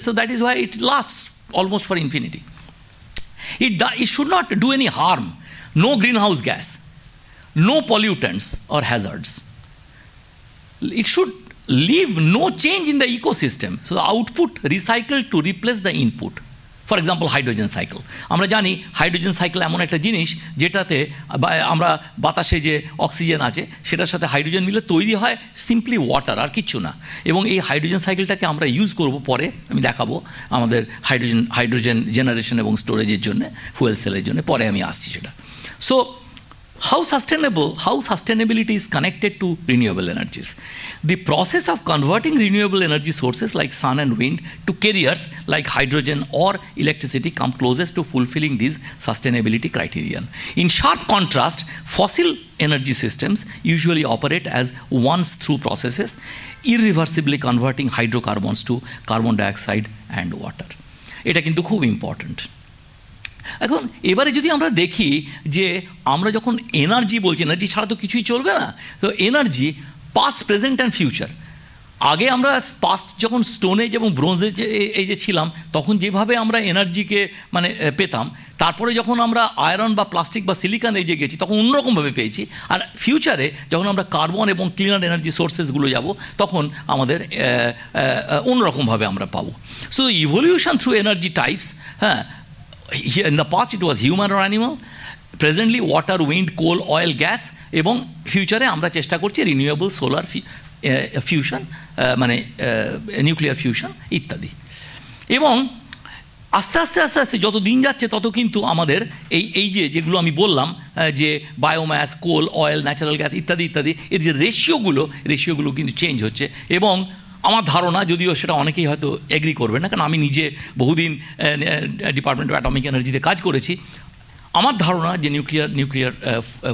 So that is why it lasts almost for infinity. It should not do any harm. No greenhouse gas, no pollutants or hazards. It should leave no change in the ecosystem. So the output recycled to replace the input for example hydrogen cycle. আমরা জানি hydrogen cycle এমন একটা জিনিস যেটাতে আমরা বাতাসে যে oxygen আছে সেটার সাথে হাইড্রোজেন মিলে তৈরি হয় সিম্পলি ওয়াটার, আর কিচ্ছু না। এবং এই হাইড্রোজেন সাইকেলটাকে আমরা ইউজ করব পরে, আমি দেখাবো আমাদের হাইড্রোজেন জেনারেশন এবং স্টোরেজের জন্য, ফুয়েল সেলের জন্য, পরে আমি আসছি সেটা। So how sustainability is connected to renewable energies. The process of converting renewable energy sources like sun and wind to carriers like hydrogen or electricity come closest to fulfilling these sustainability criterion. In sharp contrast, fossil energy systems usually operate as once-through processes, irreversibly converting hydrocarbons to carbon dioxide and water. এটা কিন্তু খুব important. এখন এবারে যদি আমরা দেখি যে আমরা যখন এনার্জি বলছি, এনার্জি ছাড়া তো কিছুই চলবে না। তো energy past, present and future. আগে আমরা পাস্ট যখন স্টোনেজ এবং ব্রোঞ্জেজ এই যে ছিলাম তখন যেভাবে আমরা এনার্জিকে মানে পেতাম, তারপরে যখন আমরা আয়রন বা প্লাস্টিক বা সিলিকন এই যে গেছি তখন অন্যরকমভাবে পেয়েছি, আর ফিউচারে যখন আমরা কার্বন এবং ক্লিনার এনার্জি সোর্সেসগুলো যাব তখন আমাদের অন্যরকমভাবে আমরা পাবো। So evolution through energy types, হ্যাঁ, in the past it was human or animal, presently water, wind, coal, oil, gas, এবং ফিউচারে আমরা চেষ্টা করছি রিনিউয়েবল, সোলার ফিউশন, মানে নিউক্লিয়ার ফিউশন ইত্যাদি। এবং আস্তে আস্তে আস্তে আস্তে যত দিন যাচ্ছে তত কিন্তু আমাদের এই যেগুলো আমি বললাম যে বায়োম্যাস, কোল, অয়েল, ন্যাচারাল গ্যাস ইত্যাদি ইত্যাদি, এর যে রেশিওগুলো কিন্তু চেঞ্জ হচ্ছে। এবং আমার ধারণা, যদিও সেটা অনেকেই হয়তো এগ্রি করবে না, কারণ আমি নিজে বহুদিন ডিপার্টমেন্ট অফ অ্যাটমিক এনার্জিতে কাজ করেছি, আমার ধারণা যে nuclear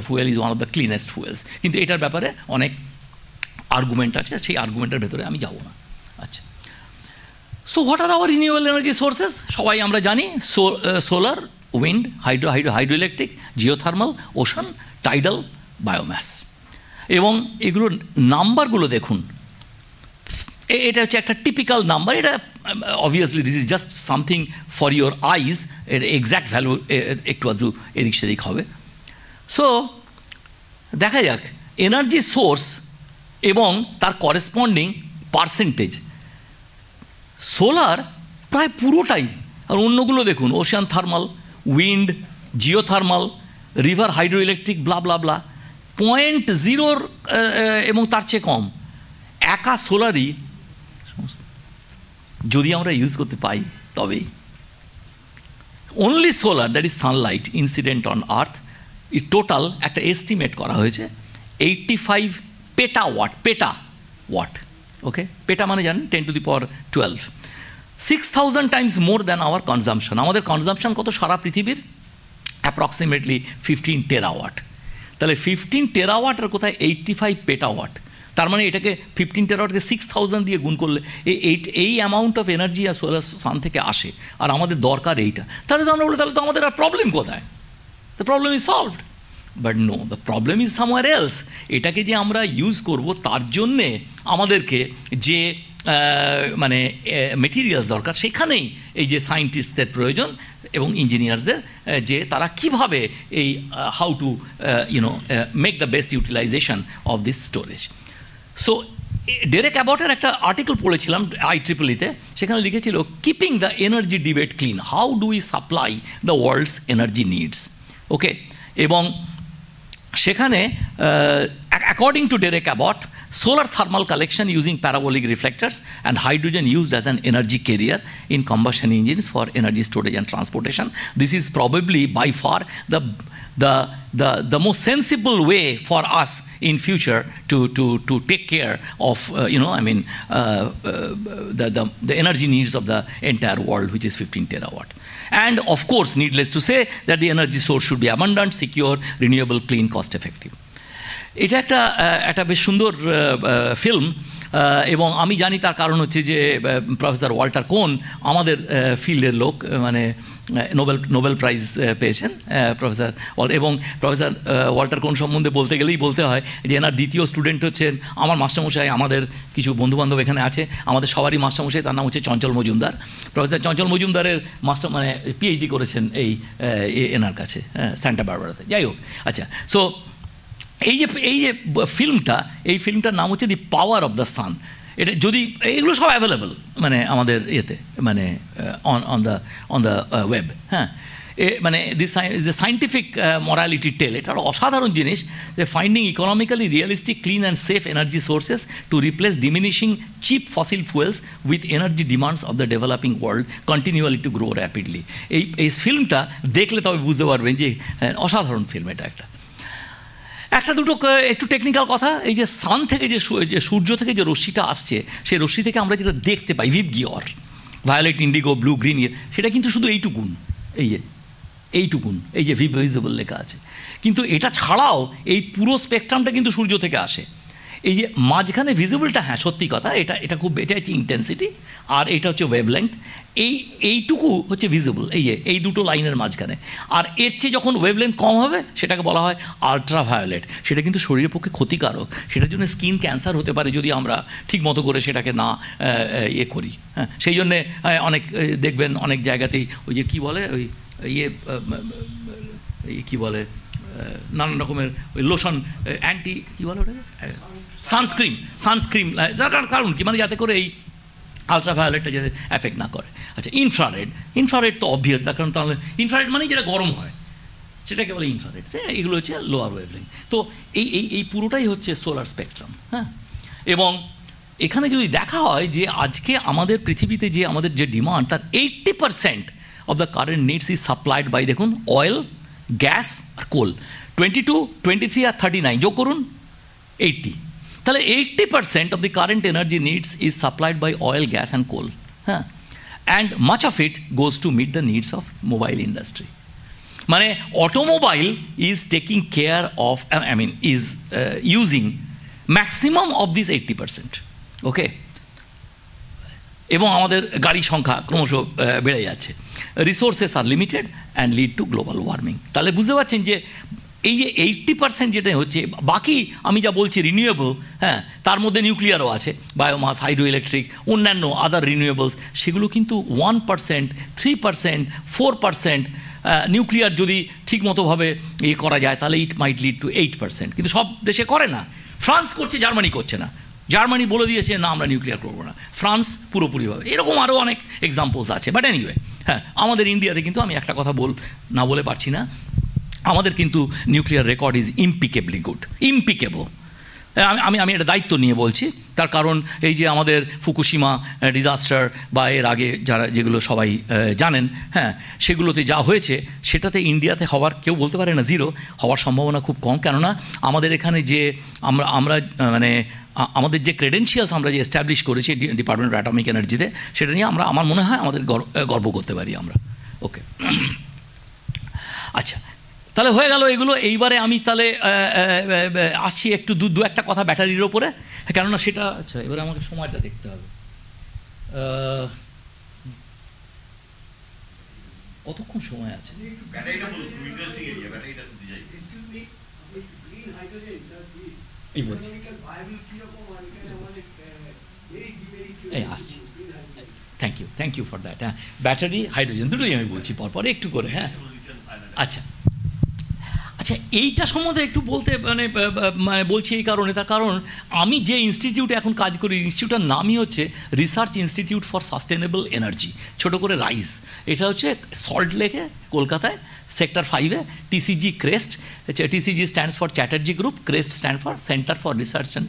fuel is one of the cleanest fuels. কিন্তু এটার ব্যাপারে অনেক আর্গুমেন্ট আছে, সেই আর্গুমেন্টের ভেতরে আমি যাব না। আচ্ছা, so what are our renewable energy sources? সবাই আমরা জানি solar, wind, hydro electric, geothermal, ocean, tidal, biomass. এবং এগুলোর নাম্বারগুলো দেখুন, এটা হচ্ছে একটা টিপিক্যাল নাম্বার। এটা obviously this is just something for your eyes, এর এক্স্যাক্ট ভ্যালু একটু আধটু এদিক সেদিক হবে। সো দেখা যাক এনার্জি সোর্স এবং তার করেসপন্ডিং পার্সেন্টেজ। সোলার প্রায় পুরোটাই, আর অন্যগুলো দেখুন ocean thermal, wind, geothermal, river hydro electric, blah blah blah, 0.0 এবং তার চেয়ে কম। একা সোলারই যদি আমরা ইউজ করতে পাই তবেই। Only solar, that is Sunlight incident on earth, এই টোটাল একটা এস্টিমেট করা হয়েছে 85 পেটাওয়াট। ওকে, পেটা মানে জানেন 10⁻12, 6000 times more than our consumption. আমাদের কনজামশন কত সারা পৃথিবীর? Approximately 15 terawatt. তাহলে 15 টেরাওয়াটের কোথায় 85 পেটাওয়াট? তার মানে এটাকে 15 টেরাওয়াটকে 6000 দিয়ে গুণ করলে এই অ্যামাউন্ট অফ এনার্জি আর সোলার সান থেকে আসে, আর আমাদের দরকার এইটা। তাহলে তো আমরা বলি তাহলে তো আমাদের আর প্রবলেম কোথায়? The problem is solved. But no, the problem is somewhere else. এটাকে যে আমরা ইউজ করব তার জন্যে আমাদেরকে যে মানে মেটেরিয়ালস দরকার, সেখানেই এই যে সায়েন্টিস্টদের প্রয়োজন এবং ইঞ্জিনিয়ার্সদের, যে তারা কিভাবে এই how to make the best utilisation of this storage. So Derek অ্যাবটের একটা আর্টিকেল পড়েছিলাম IEEE-তে, সেখানে লিখেছিল keeping the energy debate clean, how do we supply the world's energy needs. Okay, এবং সেখানে according to Derek Abbott, solar thermal collection using parabolic reflectors and hydrogen used as an energy carrier in combustion engines for energy storage and transportation. This is probably by far the most sensible way for us in future to take care of the energy needs of the entire world, which is 15 terawatt. And of course, needless to say that the energy source should be abundant, secure, renewable, clean, cost effective. এটা একটা বেশ সুন্দর film, এবং আমি জানি তার কারণ হচ্ছে যে প্রফেসর ওয়াল্টার কোন আমাদের ফিল্ডের লোক, মানে নোবেল প্রাইজ পেয়েছেন প্রফেসর, এবং প্রফেসর ওয়াল্টার কোন সম্বন্ধে বলতে গেলেই বলতে হয় যে এনার দ্বিতীয় স্টুডেন্ট হচ্ছেন আমার মাস্টারমশাই। আমাদের কিছু বন্ধুবান্ধব এখানে আছে, আমাদের সবারই মাস্টারমশাই, তার নাম হচ্ছে চঞ্চল মজুমদার। প্রফেসর চঞ্চল মজুমদারের মাস্টার মানে PhD করেছেন এনার কাছে সান্টা বারবারাতে। যাই হোক, আচ্ছা, সো এই যে ফিল্মটার নাম হচ্ছে দি পাওয়ার অফ দ্য সান। এটা যদি এগুলো সব অ্যাভেলেবল মানে আমাদের ইয়েতে মানে অন দ্য ওয়েব, হ্যাঁ, মানে this is a scientific morality tale. এটা অসাধারণ জিনিস যে finding economically realistic clean and safe energy sources to replace diminishing cheap fossil fuels with energy demands of the developing world continually to grow rapidly. এই ফিল্মটা দেখলে তবে বুঝতে পারবেন যে অসাধারণ ফিল্ম এটা। একটা দুটো একটু টেকনিক্যাল কথা, এই যে সান থেকে যে সূর্য থেকে যে রশ্মিটা আসছে, সেই রশ্মি থেকে আমরা যেটা দেখতে পাই ভিভ গিয়র, ভায়োলেট, ইন্ডিগো, ব্লু, গ্রিন, সেটা কিন্তু শুধু এইটুকুন, এইটুকুন, এই যে ভিজিবল লেখা আছে। কিন্তু এটা ছাড়াও এই পুরো স্পেকট্রামটা কিন্তু সূর্য থেকে আসে। এই যে মাঝখানে ভিজিবলটা, হ্যাঁ সত্যি কথা, এটা খুব, এটা হচ্ছে ইন্টেন্সিটি আর এটা হচ্ছে ওয়েভলেংথ। এইটুকু হচ্ছে ভিজিবল, এই দুটো লাইনের মাঝখানে। আর এর চেয়ে যখন ওয়েভলেংথ কম হবে সেটাকে বলা হয় আলট্রাভায়োলেট। সেটা কিন্তু শরীরের পক্ষে ক্ষতিকারক, সেটার জন্য স্কিন ক্যান্সার হতে পারে যদি আমরা ঠিক মতো করে সেটাকে না করি। হ্যাঁ, সেই জন্যে অনেক দেখবেন অনেক জায়গাতেই ওই যে কী বলে ওই কী বলে নানান রকমের ওই লোশন, অ্যান্টি কী বলে ওটাকে, সানস্ক্রিন, কারণ কি মানে যাতে করে এই আলট্রাভায়োলেটটা যাতে এফেক্ট না করে। আচ্ছা, ইনফ্রারেড তো অবভিয়াস, তার কারণ তাহলে ইনফ্রারেড মানে যেটা গরম হয় সেটাকে বলে ইনফ্রারেড। এগুলো হচ্ছে লোয়ার ওয়েভলেংথ। তো এই পুরোটাই হচ্ছে সোলার স্পেকট্রাম। হ্যাঁ, এবং এখানে যদি দেখা হয় যে আজকে আমাদের পৃথিবীতে যে আমাদের যে ডিমান্ড, তার 80% of the current needs is supplied by, দেখুন, অয়েল, গ্যাস আর কোল। 22, 23 আর 39 যোগ করুন, 80। তাহলে 80% of the current energy needs is supplied by oil, gas and coal. And much of it goes to meet the needs of mobile industry. মানে automobile is taking care of, is using maximum of this 80%. Okay? এবং আমাদের গাড়ি সংখ্যা ক্রমশ বেড়ে যাচ্ছে। Resources are limited and lead to global warming. তাহলে বুঝতে পারছেন যে এই যে 80% যেটা হচ্ছে, বাকি আমি যা বলছি রিনিউয়েবল, হ্যাঁ, তার মধ্যে নিউক্লিয়ারও আছে, বায়োমাস, হাইড্রো ইলেকট্রিক, অন্যান্য আদার রিনিউয়েবলস, সেগুলো কিন্তু 1%, 3%, 4%। নিউক্লিয়ার যদি ঠিকমতোভাবে করা যায় তাহলে ইট মাইট লিড টু 8%। কিন্তু সব দেশে করে না। ফ্রান্স করছে, জার্মানি করছে না। জার্মানি বলে দিয়েছে না আমরা নিউক্লিয়ার করবো না, ফ্রান্স পুরোপুরিভাবে। এরকম আরও অনেক এক্সাম্পলস আছে। বাট এনিওয়ে, হ্যাঁ, আমাদের ইন্ডিয়াতে কিন্তু আমি একটা কথা না বলে পারছি না, আমাদের কিন্তু নিউক্লিয়ার রেকর্ড ইজ ইম্পিকেবলি গুড, ইম্পিকেবল। আমি একটা দায়িত্ব নিয়ে বলছি, তার কারণ এই যে আমাদের ফুকুশিমা ডিজাস্টার বা এর আগে যেগুলো সবাই জানেন, হ্যাঁ, সেগুলোতে যা হয়েছে সেটাতে ইন্ডিয়াতে হওয়ার কেউ বলতে পারে না জিরো, হওয়ার সম্ভাবনা খুব কম। কেননা আমাদের এখানে যে আমরা মানে আমাদের যে ক্রেডেন্সিয়ালস আমরা যে এস্টাবলিশ করেছি ডিপার্টমেন্ট অফ অ্যাটমিক এনার্জিতে, সেটা নিয়ে আমার মনে হয় আমাদের গর্ব করতে পারি আমরা। ওকে, আচ্ছা, তাহলে হয়ে গেল এগুলো। এইবারে আমি তাহলে আসছি একটু দু একটা কথা ব্যাটারির ওপরে, কেননা সেটা, আচ্ছা, এবারে আমাকে সময়টা দেখতে হবে, কতক্ষণ সময় আছে। এই বলছি, এই আসছি, থ্যাংক ইউ ফর দ্যাট। হ্যাঁ, ব্যাটারি, হাইড্রোজেন দুটোই আমি বলছি পরপর একটু করে। হ্যাঁ, আচ্ছা, এইটা সম্বন্ধে একটু বলতে মানে বলছি এই কারণে, তার কারণ আমি যে ইনস্টিটিউটে এখন কাজ করি, ইনস্টিটিউটের নামই হচ্ছে research institute for sustainable energy, ছোটো করে রাইজ। এটা হচ্ছে সল্ট লেকে, কলকাতায়, সেক্টর 5-এ, TCG CREST. TCG stands for Chatterjee group, CREST stand for centre for research and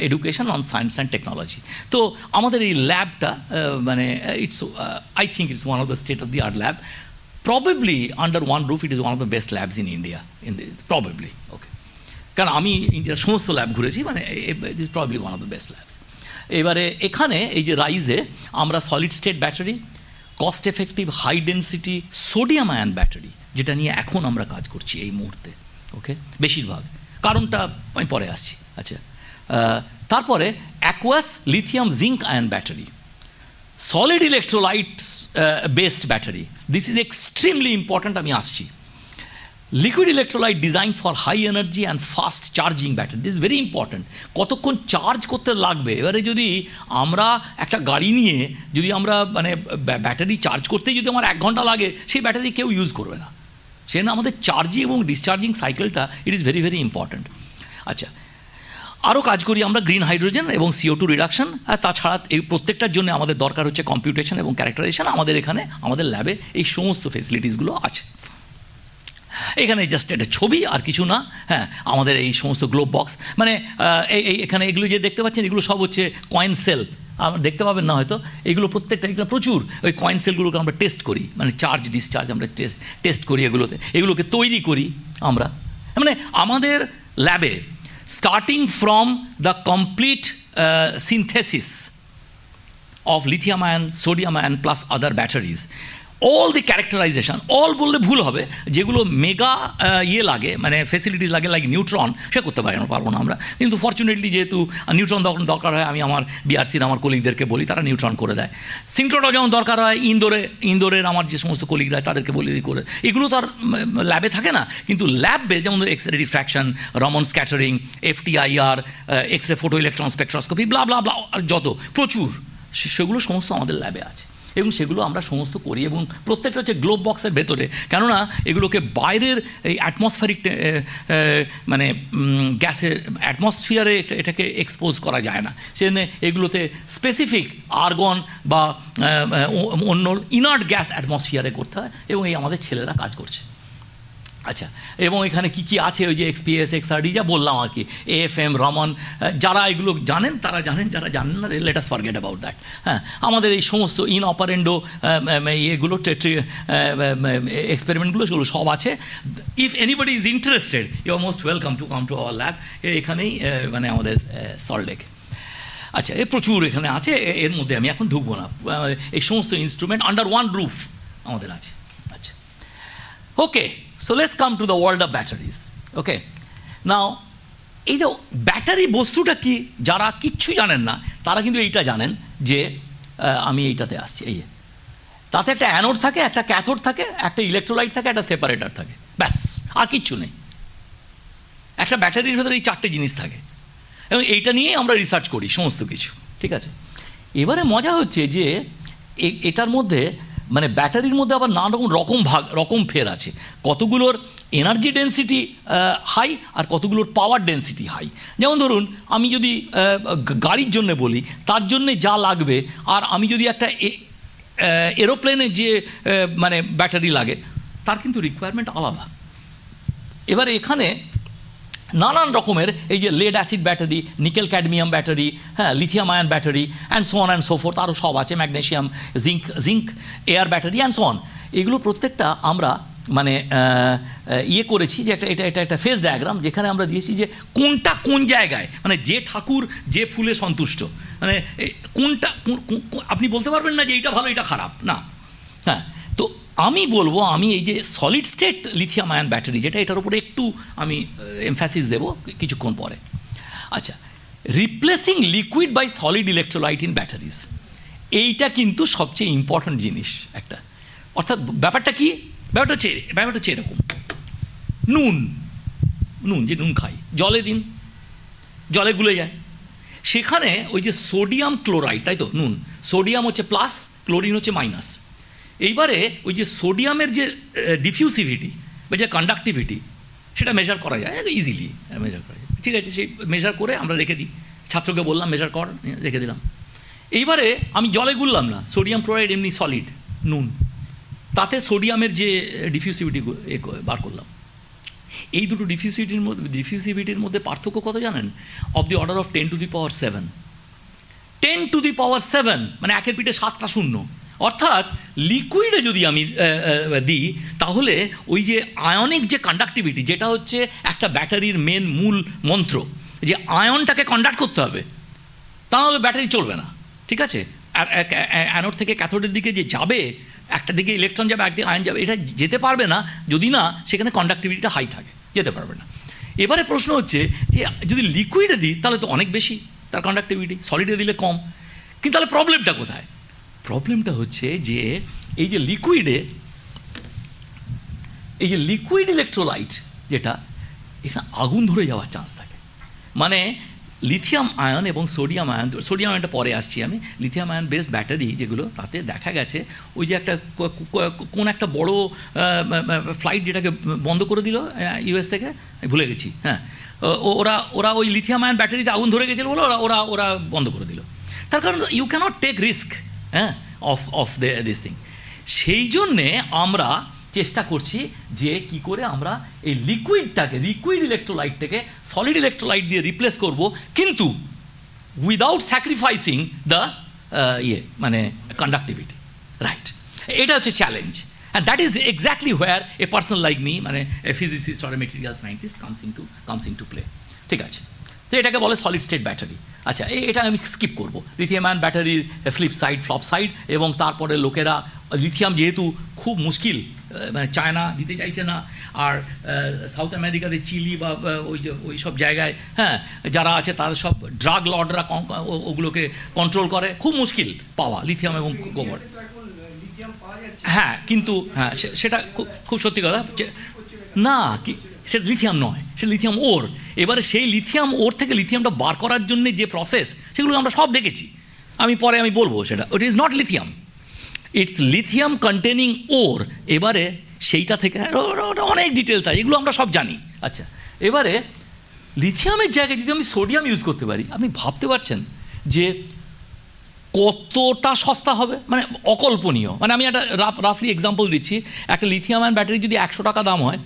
education on science and technology. তো আমাদের এই ল্যাবটা মানে it's, I think it's one of the state of the art lab. Probably under one roof it is one of the best labs in India. Probably, okay. কারণ আমি ইন্ডিয়ার সমস্ত lab ঘুরেছি, মানে it is probably one of the best labs. এবারে এখানে এই যে রাইজে আমরা solid state battery, cost effective high density sodium ion battery, যেটা নিয়ে এখন আমরা কাজ করছি এই মুহূর্তে, ওকে, বেশিরভাগ, কারণটা আমি পরে আসছি। আচ্ছা, তারপরে aqueous lithium zinc ion battery, solid electrolyte based battery. This is extremely important. আমি আসছি। Liquid electrolyte designed for high energy and fast charging battery. This is very important. কতক্ষণ চার্জ করতে লাগবে? এবারে যদি আমরা একটা গাড়ি নিয়ে যদি আমরা মানে ব্যাটারি চার্জ করতে যদি আমার 1 ঘন্টা লাগে, সেই ব্যাটারি কেউ ইউজ করবে না। সেজন্য আমাদের চার্জিং এবং ডিসচার্জিং সাইকেলটা it is very very important. আচ্ছা, আরও কাজ করি আমরা গ্রিন হাইড্রোজেন এবং CO2 রিডাকশন। আর তাছাড়া এই প্রত্যেকটার জন্য আমাদের দরকার হচ্ছে কম্পিউটেশন এবং ক্যারেক্টারাইজেশন। আমাদের এখানে আমাদের ল্যাবে এই সমস্ত ফেসিলিটিসগুলো আছে। এখানে জাস্ট একটা ছবি আর কিছু না। হ্যাঁ, আমাদের এই সমস্ত গ্লোব বক্স, মানে এই এখানে এগুলো যে দেখতে পাচ্ছেন এগুলো সব হচ্ছে কয়েন সেল। আমরা দেখতে পাবেন না হয়তো, এগুলো প্রত্যেকটা এগুলো প্রচুর ওই কয়েন সেলগুলোকে আমরা টেস্ট করি, মানে চার্জ ডিসচার্জ আমরা টেস্ট করি এগুলোকে তৈরি করি আমরা। মানে আমাদের ল্যাবে starting from the complete synthesis of lithium ion, sodium ion plus other batteries, all the characterization, all বললে ভুল হবে, যেগুলো মেগা লাগে মানে ফেসিলিটিস লাগে লাইক নিউট্রন, সে করতে পারবো না আমরা। কিন্তু ফর্চুনেটলি যেহেতু নিউট্রন দরকার হয়, আমি আমার বিআরসির আমার কলিগদেরকে বলি, তারা নিউট্রন করে দেয়। সিনক্রোটন যখন দরকার হয় ইন্দোরের আমার যে সমস্ত কলিগরা তাদেরকে বলি করে, এগুলো তো আর ল্যাবে থাকে না। কিন্তু ল্যাব বেস যেমন X ray diffraction, Raman scattering, FTIR, X ray photo electron spectroscopy, blah blah blah, আর যত প্রচুর, সেগুলো সমস্ত আমাদের ল্যাবে আছে এবং সেগুলো আমরা সমস্ত করি। এবং প্রত্যেকটা হচ্ছে গ্লোব বক্সের ভেতরে, কেননা এগুলোকে বাইরের এই অ্যাটমসফিয়ারিক মানে গ্যাসের অ্যাটমসফিয়ারে এটাকে এক্সপোজ করা যায় না। সেজন্য এগুলোতে স্পেসিফিক আর্গন বা অন্য ইনার্ট গ্যাস অ্যাটমসফিয়ারে করতে হয় এবং এই আমাদের ছেলেরা কাজ করছে। আচ্ছা, এবং এখানে কি কি আছে, ওই যে XPS, XRD যা বললাম আর কি, AFM, রমন, যারা এগুলো জানেন তারা জানেন, যারা জানেন না let us forget about that. হ্যাঁ, আমাদের এই সমস্ত ইন অপারেন্ডো এগুলো এক্সপেরিমেন্টগুলো সেগুলো সব আছে। If anybody is interested, you are most welcome to come to our lab. এখানেই মানে আমাদের সল্টলেক। আচ্ছা, প্রচুর এখানে আছে, এর মধ্যে আমি এখন ঢুকবো না। এই সমস্ত ইনস্ট্রুমেন্ট আন্ডার ওয়ান রুফ আমাদের আছে। আচ্ছা, ওকে, so let's come to the world of batteries. Okay, now এই যে ব্যাটারি বস্তুটা কি, যারা কিচ্ছু জানেন না তারা কিন্তু এইটা জানেন যে আমি এইটাতে আসছি। এই তাতে একটা অ্যানোড থাকে, একটা ক্যাথোড থাকে, একটা ইলেকট্রোলাইট থাকে, একটা সেপারেটর থাকে, ব্যাস, আর কিচ্ছু নেই। একটা ব্যাটারির ভেতরে এই চারটে জিনিস থাকে এবং এইটা নিয়েই আমরা রিসার্চ করি সমস্ত কিছু, ঠিক আছে। এবারে মজা হচ্ছে যে এটার মধ্যে মানে ব্যাটারির মধ্যে আবার নানা রকম ফের আছে। কতগুলোর এনার্জি ডেন্সিটি হাই আর কতগুলোর পাওয়ার ডেন্সিটি হাই। যেমন ধরুন আমি যদি গাড়ির জন্য বলি, তার জন্যে যা লাগবে, আর আমি যদি একটা এরোপ্লেনে যে মানে ব্যাটারি লাগে তার কিন্তু রিকোয়ারমেন্ট আলাদা। এবার এখানে নানান রকমের এই যে lead acid battery, nickel cadmium battery, হ্যাঁ, lithium ion battery and so on and so forth, আরও সব আছে, magnesium, zinc air battery and so on. এগুলো প্রত্যেকটা আমরা মানে করেছি যে এটা একটা ফেজ ডায়াগ্রাম, যেখানে আমরা দিয়েছি যে কোনটা কোন জায়গায়, মানে যে ঠাকুর যে ফুলে সন্তুষ্ট, মানে কোনটা আপনি বলতে পারবেন না যে এইটা ভালো এটা খারাপ না। হ্যাঁ, তো আমি বলবো, আমি এই যে solid state lithium ion battery যেটা, এটার উপরে একটু আমি এমফ্যাসিস দেবো কিছুক্ষণ পরে। আচ্ছা, replacing liquid by solid electrolyte in batteries, এইটা কিন্তু সবচেয়ে ইম্পর্ট্যান্ট জিনিস একটা। অর্থাৎ ব্যাপারটা কি, ব্যাপারটা হচ্ছে এরকম, নুন যে নুন খাই, জলে দিন, জলে গুলে যায়, সেখানে ওই যে সোডিয়াম ক্লোরাইড, তাই তো, নুন, সোডিয়াম হচ্ছে প্লাস, ক্লোরিন হচ্ছে মাইনাস। এইবারে ওই যে সোডিয়ামের যে ডিফিউসিভিটি বা যে কন্ডাক্টিভিটি, সেটা মেজার করা যায় ইজিলি, মেজার করা যায়, ঠিক আছে। সেই মেজার করে আমরা রেখে দিই, ছাত্রকে বললাম মেজার কর, রেখে দিলাম। এইবারে আমি জলে গুললাম না, সোডিয়াম ক্লোরাইড এমনি সলিড নুন, তাতে সোডিয়ামের যে ডিফিউসিভিটি বার করলাম। এই দুটো ডিফিউসিভিটির মধ্যে পার্থক্য কত জানেন? Of the order of 10 to the power 7। 10 to the power 7 মানে একের পিঠে 7টা শূন্য। অর্থাৎ লিকুইডে যদি আমি দিই, তাহলে ওই যে আয়নিক যে কন্ডাক্টিভিটি, যেটা হচ্ছে একটা ব্যাটারির মূল মন্ত্র, যে আয়নটাকে কন্ডাক্ট করতে হবে, তা নাহলে ব্যাটারি চলবে না, ঠিক আছে। আর অ্যানোড থেকে ক্যাথোডের দিকে যে যাবে, একটা দিকে ইলেকট্রন যাবে, একদিকে আয়ন যাবে, এটা যেতে পারবে না যদি না সেখানে কন্ডাক্টিভিটিটা হাই থাকে, যেতে পারবে না। এবারে প্রশ্ন হচ্ছে যে যদি লিকুইডে দিই তাহলে তো অনেক বেশি তার কন্ডাক্টিভিটি, সলিডে দিলে কম। কিন্তু তাহলে প্রবলেমটা কোথায়? প্রবলেমটা হচ্ছে যে এই যে লিকুইড ইলেকট্রোলাইট যেটা, এখানে আগুন ধরে যাওয়ার চান্স থাকে। মানে লিথিয়াম আয়ন এবং সোডিয়াম আয়নটা পরে আসছি আমি, লিথিয়াম আয়ন বেসড ব্যাটারি যেগুলো, তাতে দেখা গেছে ওই যে একটা কোন একটা বড় ফ্লাইট যেটাকে বন্ধ করে দিল US থেকে, ভুলে গেছি, হ্যাঁ, ওরা ওরা ওই লিথিয়াম আয়ন ব্যাটারিতে আগুন ধরে গেছিল বলে ওরা ওরা ওরা বন্ধ করে দিল। তার কারণ ইউ ক্যানট টেক রিস্ক হ্যাঁ অফ দিস থিং। সেই জন্যে আমরা চেষ্টা করছি যে কি করে আমরা এই লিকুইড ইলেকট্রোলাইটটাকে সলিড ইলেকট্রোলাইট দিয়ে রিপ্লেস করব, কিন্তু উইদাউট স্যাক্রিফাইসিং দ্য মানে কন্ডাক্টিভিটি, রাইট? এটা হচ্ছে challenge. And that is exactly where a person like me, মানে a physicist or a material scientist comes into play. ঠিক আছে, তো এটাকে বলে সলিড স্টেট ব্যাটারি। আচ্ছা, এটা আমি স্কিপ করবো, লিথিয়াম আয়ন ব্যাটারির ফ্লিপ সাইড, এবং তারপরে লোকেরা লিথিয়াম যেহেতু খুব মুশকিল, মানে চায়না দিতে চাইছে না, আর সাউথ আমেরিকাতে চিলি বা ওই সব জায়গায় হ্যাঁ যারা আছে তাদের সব ড্রাগ লর্ডরা ওগুলোকে কন্ট্রোল করে, খুব মুশকিল পাওয়া লিথিয়াম এবং গোবর। হ্যাঁ, কিন্তু হ্যাঁ সেটা খুব সত্যি কথা না, কি সেটা লিথিয়াম নয়, সেটা লিথিয়াম ওর। এবারে সেই লিথিয়াম ওর থেকে লিথিয়ামটা বার করার জন্য যে প্রসেস, সেগুলো আমরা সব দেখেছি, আমি বলবো সেটা। It is not lithium, it's lithium containing ore. এবারে সেইটা থেকে অনেক ডিটেলস আছে, এগুলো আমরা সব জানি। আচ্ছা, এবারে লিথিয়ামের জায়গায় যদি আমি সোডিয়াম ইউজ করতে পারি, আপনি ভাবতে পারছেন যে কতটা সস্তা হবে, মানে অকল্পনীয়। মানে আমি একটা রাফলি এক্সাম্পল দিচ্ছি, একটা লিথিয়াম আয়ন ব্যাটারি যদি 100 টাকা দাম হয়,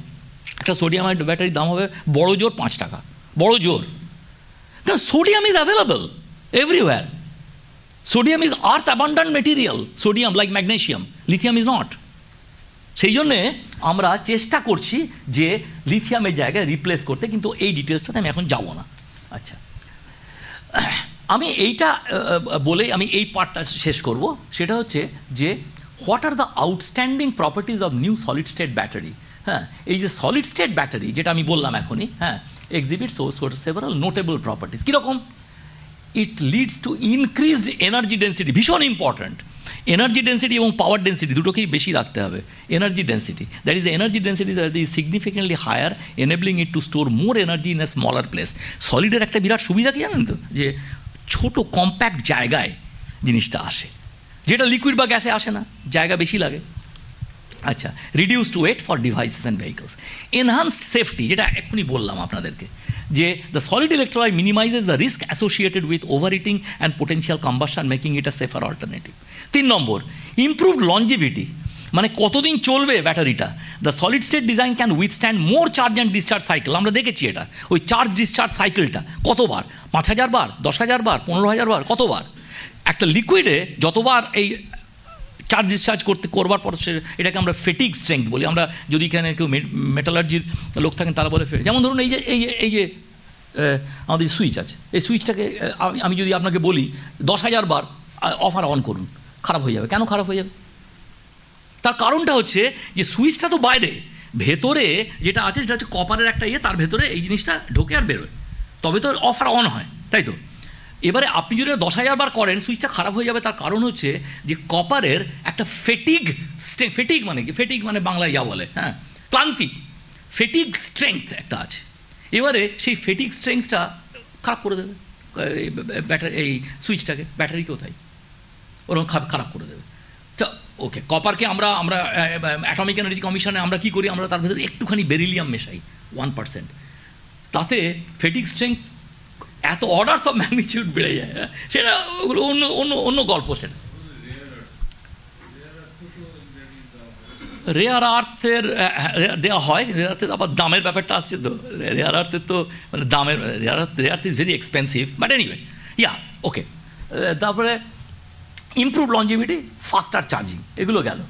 একটা সোডিয়াম আয়ন ব্যাটারির দাম হবে বড় জোর 5 টাকা, বড় জোর। কারণ sodium is available everywhere. Sodium is earth abundant material, sodium like magnesium, lithium is not. সেই জন্যে আমরা চেষ্টা করছি যে লিথিয়ামের জায়গায় রিপ্লেস করতে, কিন্তু এই ডিটেলসটাতে আমি এখন যাব না। আচ্ছা, আমি এইটা বলে আমি এই পার্টটা শেষ করব। সেটা হচ্ছে যে what are the outstanding properties of new solid state battery. হ্যাঁ, এই যে সলিড স্টেট ব্যাটারি যেটা আমি বললাম এখনই, হ্যাঁ, এক্সিবিট সেভারাল নোটেবল প্রপার্টিজ। কীরকম? It leads to increased energy density, ভীষণ ইম্পর্ট্যান্ট। এনার্জি ডেন্সিটি এবং পাওয়ার ডেন্সিটি দুটোকেই বেশি রাখতে হবে। Energy density, that is energy density that is significantly higher, enabling it to store more energy in a smaller place. সলিডের একটা বিরাট সুবিধা কি জানেন তো, যে ছোট কম্প্যাক্ট জায়গায় জিনিসটা আসে, যেটা লিকুইড বা গ্যাসে আসে না, জায়গা বেশি লাগে। আচ্ছা, reduced weight for devices and vehicles, enhanced safety, যেটা এক্ষুনি বললাম আপনাদেরকে, যে the solid electrolyte minimises the risk associated with over heating and potential combustion, making it a safer alternative. 3 number, improved longevity, মানে কতদিন চলবে ব্যাটারিটা। The solid state design can withstand more charge and discharge cycle. আমরা দেখেছি এটা, ওই charge discharge সাইকেলটা কতবার, 5000 বার, 10,000 বার, 15,000 বার, কতবার। একটা লিকুইডে যতবার এই চার্জ ডিসচার্জ করবার পর এটাকে আমরা ফেটিগ স্ট্রেংথ বলি। আমরা যদি এখানে কেউ মেটালার্জির লোক থাকেন তারা বলে, যেমন ধরুন এই যে আমাদের সুইচ আছে, এই সুইচটাকে আমি যদি আপনাকে বলি 10,000 বার অফ আর অন করুন, খারাপ হয়ে যাবে। কেন খারাপ হয়ে যাবে? তার কারণটা হচ্ছে যে সুইচটা তো বাইরে, ভেতরে যেটা আছে সেটা হচ্ছে কপারের একটা তার ভেতরে এই জিনিসটা ঢোকে আর বেরোয়, তবে তো অফ আর অন হয়, তাই তো? এবারে আপনি যদি 10,000 বার করেন, সুইচটা খারাপ হয়ে যাবে। তার কারণ হচ্ছে যে কপারের একটা ফেটিগ মানে কি, ফেটিগ মানে বাংলায় যা বলে, হ্যাঁ, ক্লান্তি, ফেটিগ স্ট্রেংথ একটা আছে। এবারে সেই ফেটিগ স্ট্রেংথটা খারাপ করে দেবে এই সুইচটাকে, ব্যাটারি কোথায় ওরকম খারাপ করে দেবে। তো ওকে, কপারকে আমরা অ্যাটমিক এনার্জি কমিশনে আমরা কী করি, আমরা তার ভেতরে একটুখানি বেরিলিয়াম মেশাই 1%, তাতে ফেটিগ স্ট্রেংথ এত অর্ডারস অফ ম্যাগনিটিউড বেড়ে যায়। সেটা ওগুলো অন্য গল্প। সেটা রেয়ার আর্থের দেওয়া হয়, রেয়ার আর্থের আবার দামের ব্যাপারটা আসছে তো। রেয়ার আর্থের তো মানে দামের, rare earth is very expensive, but anyway okay. তারপরে ইমপ্রুভ লঞ্জিভিটি, ফাস্টার চার্জিং, এগুলো গেল।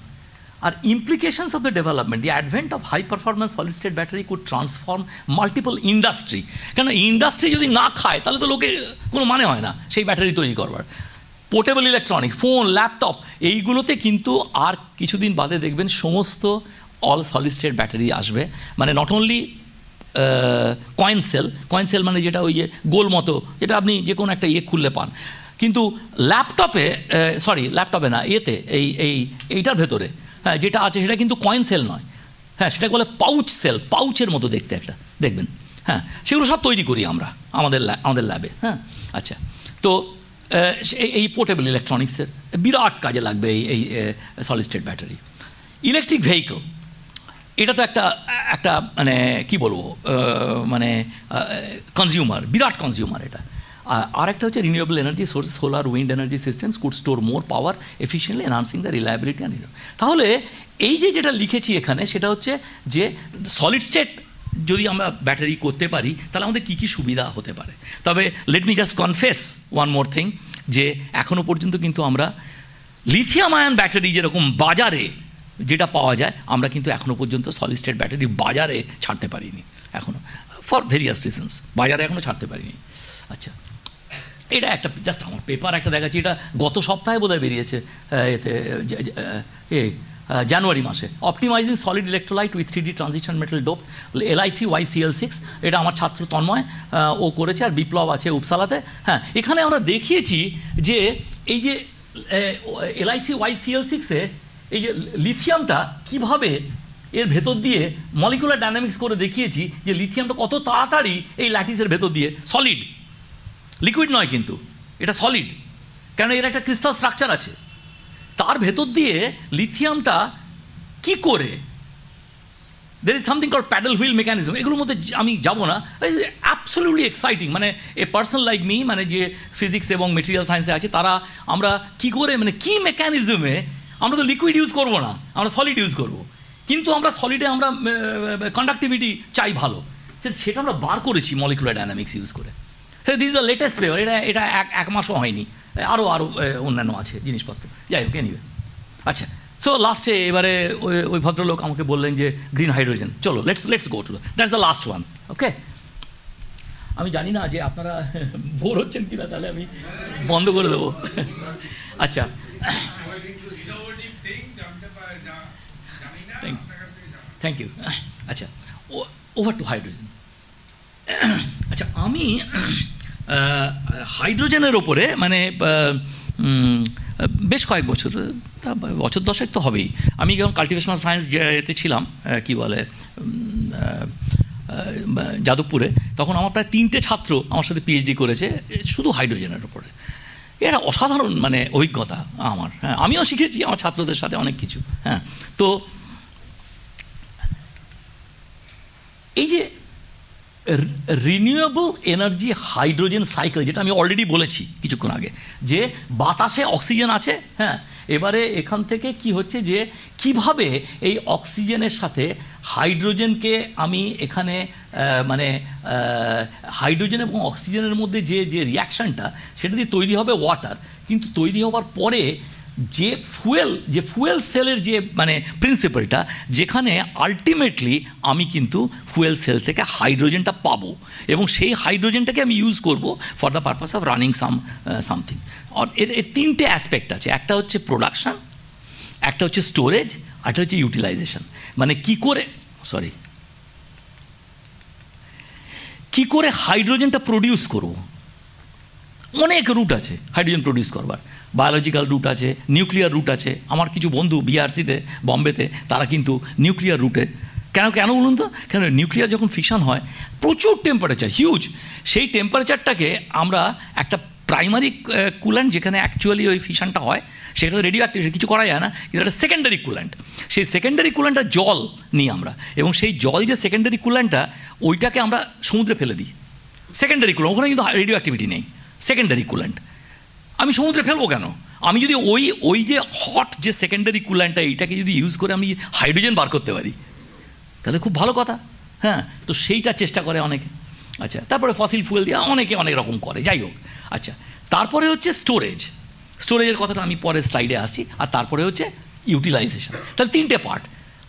আর implications of the development, the advent of high performance solid state battery could transform multiple industry. কেন ইন্ডাস্ট্রি যদি না খায় তাহলে তো লোকে কোনো মানে হয় না সেই ব্যাটারি তৈরি করবার। পোর্টেবল ইলেকট্রনিক, ফোন, ল্যাপটপ, এইগুলোতে কিন্তু আর কিছুদিন বাদে দেখবেন সমস্ত অল সলিড স্টেট ব্যাটারি আসবে। মানে নট অনলি কয়েন সেল মানে যেটা ওই যে গোল মতো, যেটা আপনি যে কোনো একটা খুললে পান, কিন্তু ল্যাপটপে না, এইটার ভেতরে হ্যাঁ যেটা আছে সেটা কিন্তু কয়েন সেল নয়, হ্যাঁ সেটাকে বলে পাউচ সেল, পাউচের মতো দেখতে একটা, দেখবেন। হ্যাঁ, সেগুলো সব তৈরি করি আমরা আমাদের ল্যাবে। হ্যাঁ, আচ্ছা, তো এই পোর্টেবল ইলেকট্রনিক্সের বিরাট কাজে লাগবে এই solid state battery. Electric vehicle, এটা তো একটা মানে কি বলবো মানে কনজিউমার, বিরাট কনজিউমার এটা। আর একটা হচ্ছে renewable energy source, solar wind energy systems could store more power efficiently enhancing the reliability and. তাহলে এই যেটা লিখেছি এখানে সেটা হচ্ছে যে সলিড স্টেট যদি আমরা ব্যাটারি করতে পারি তাহলে আমাদের কী কী সুবিধা হতে পারে। তবে let me just confess one more thing, যে এখনও পর্যন্ত কিন্তু আমরা লিথিয়াম আয়ন ব্যাটারি যেরকম বাজারে যেটা পাওয়া যায়, আমরা কিন্তু এখনও পর্যন্ত সলিড স্টেট ব্যাটারি বাজারে ছাড়তে পারিনি এখনও, ফর ভেরিয়াস রিজনস বাজারে এখনও ছাড়তে পারিনি। আচ্ছা, এটা একটা জাস্ট আমার পেপার একটা দেখাচ্ছি, এটা গত সপ্তাহে বোধহয় বেরিয়েছে এতে জানুয়ারি মাসে, optimising solid electrolyte with 3D transition metal dope LiCyCl6। এটা আমার ছাত্র তন্ময় ও করেছে, আর বিপ্লব আছে উপসালাতে। হ্যাঁ, এখানে আমরা দেখিয়েছি যে এই যে LiCyCl6-এ এই যে লিথিয়ামটা কীভাবে এর ভেতর দিয়ে মলিকুলার ডাইনামিক্স করে দেখিয়েছি যে লিথিয়ামটা কত তাড়াতাড়ি এই ল্যাটিসের ভেতর দিয়ে, সলিড লিকুইড নয় কিন্তু এটা সলিড, কারণ এর একটা ক্রিস্টাল স্ট্রাকচার আছে, তার ভেতর দিয়ে লিথিয়ামটা কি করে, there is something call pedal wheel mechanism, এগুলোর মধ্যে আমি যাবো না, অ্যাবসলিউটলি এক্সাইটিং। মানে এ পার্সন লাইক মি, মানে যে ফিজিক্স এবং মেটেরিয়াল সায়েন্সে আছে তারা, আমরা কি করে মানে কি মেকানিজমে, আমরা তো লিকুইড ইউজ করবো না, আমরা সলিড ইউজ করবো, কিন্তু আমরা সলিডে আমরা কন্ডাক্টিভিটি চাই ভালো, সেটা আমরা বার করেছি মলিকুলার ডাইনামিক্স ইউজ করে। So this is the latest paper, এটা এক মাসও হয়নি, আরও অন্যান্য আছে জিনিসপত্র, যাই হোক এনিওয়ে। আচ্ছা, সো লাস্টে এবারে ওই ভদ্রলোক আমাকে বললেন যে গ্রিন হাইড্রোজেন, চলো let's go to that's the last one. Okay, আমি জানি না যে আপনারা বোর হচ্ছেন কিনা, তাহলে আমি বন্ধ করে দেবো। আচ্ছা, থ্যাংক ইউ। আচ্ছা, ওভার টু হাইড্রোজেন। আচ্ছা, আমি হাইড্রোজেনের ওপরে মানে বেশ কয়েক বছর, বছর দশেক তো হবেই, আমি যখন কাল্টিভেশনাল সায়েন্স যেতে ছিলাম কি বলে যাদবপুরে, তখন আমার প্রায় 3টে ছাত্র আমার সাথে PhD করেছে শুধু হাইড্রোজেনের ওপরে। এটা অসাধারণ মানে অভিজ্ঞতা আমার। হ্যাঁ, আমিও শিখেছি আমার ছাত্রদের সাথে অনেক কিছু। হ্যাঁ, তো এই যে রিনিউয়েবল এনার্জি হাইড্রোজেন সাইকেল, যেটা আমি অলরেডি বলেছি কিছুক্ষণ আগে, যে বাতাসে অক্সিজেন আছে। হ্যাঁ, এবারে এখান থেকে কি হচ্ছে যে কিভাবে এই অক্সিজেনের সাথে হাইড্রোজেনকে আমি এখানে মানে হাইড্রোজেন এবং অক্সিজেনের মধ্যে যে রিয়াকশানটা, সেটা দিয়ে তৈরি হবে ওয়াটার, কিন্তু তৈরি হওয়ার পরে যে ফুয়েল সেলের যে মানে প্রিন্সিপালটা, যেখানে আলটিমেটলি আমি কিন্তু ফুয়েল সেল থেকে হাইড্রোজেনটা পাবো, এবং সেই হাইড্রোজেনটাকে আমি ইউজ করব for the purpose of running something. আর এর 3টে অ্যাসপেক্ট আছে, একটা হচ্ছে প্রোডাকশান, একটা হচ্ছে স্টোরেজ, একটা হচ্ছে ইউটিলাইজেশন। মানে কি করে হাইড্রোজেনটা প্রডিউস করব। অনেক রুট আছে হাইড্রোজেন প্রডিউস করবার, বায়োলজিক্যাল রুট আছে, নিউক্লিয়ার রুট আছে। আমার কিছু বন্ধু BRC-তে বম্বেতে, তারা কিন্তু নিউক্লিয়ার রুটে। কেন বলুন তো, কেন নিউক্লিয়ার যখন ফিশন হয় প্রচুর টেম্পারেচার, হিউজ, সেই টেম্পারেচারটাকে আমরা একটা প্রাইমারি কুল্যান্ট, যেখানে অ্যাকচুয়ালি ওই ফিশনটা হয়, সেটা তো রেডিও অ্যাক্টিভ, কিছু করা যায় না, কিন্তু একটা সেকেন্ডারি কুল্যান্ট। সেই সেকেন্ডারি কুল্যান্টটা জল নিই আমরা, এবং সেই জল যে সেকেন্ডারি কুল্যান্টটা, ওইটাকে আমরা সমুদ্রে ফেলে দিই। সেকেন্ডারি কুল্যান্ট, ওখানে কিন্তু রেডিও অ্যাক্টিভিটি নেই, সেকেন্ডারি কুল্যান্ট। আমি সমুদ্রে ফেলবো কেন? আমি যদি ওই যে হট যে সেকেন্ডারি কুল্যান্টটা, এইটাকে যদি ইউজ করে আমি হাইড্রোজেন বার করতে পারি, তাহলে খুব ভালো কথা। হ্যাঁ, তো সেইটা চেষ্টা করে অনেকে। আচ্ছা, তারপরে ফসিল ফুয়েল দিয়ে অনেকে অনেক রকম করে, যাই হোক। আচ্ছা, তারপরে হচ্ছে স্টোরেজের কথাটা আমি পরের স্লাইডে আসছি। আর তারপরে হচ্ছে ইউটিলাইজেশন। তাহলে 3টে পার্ট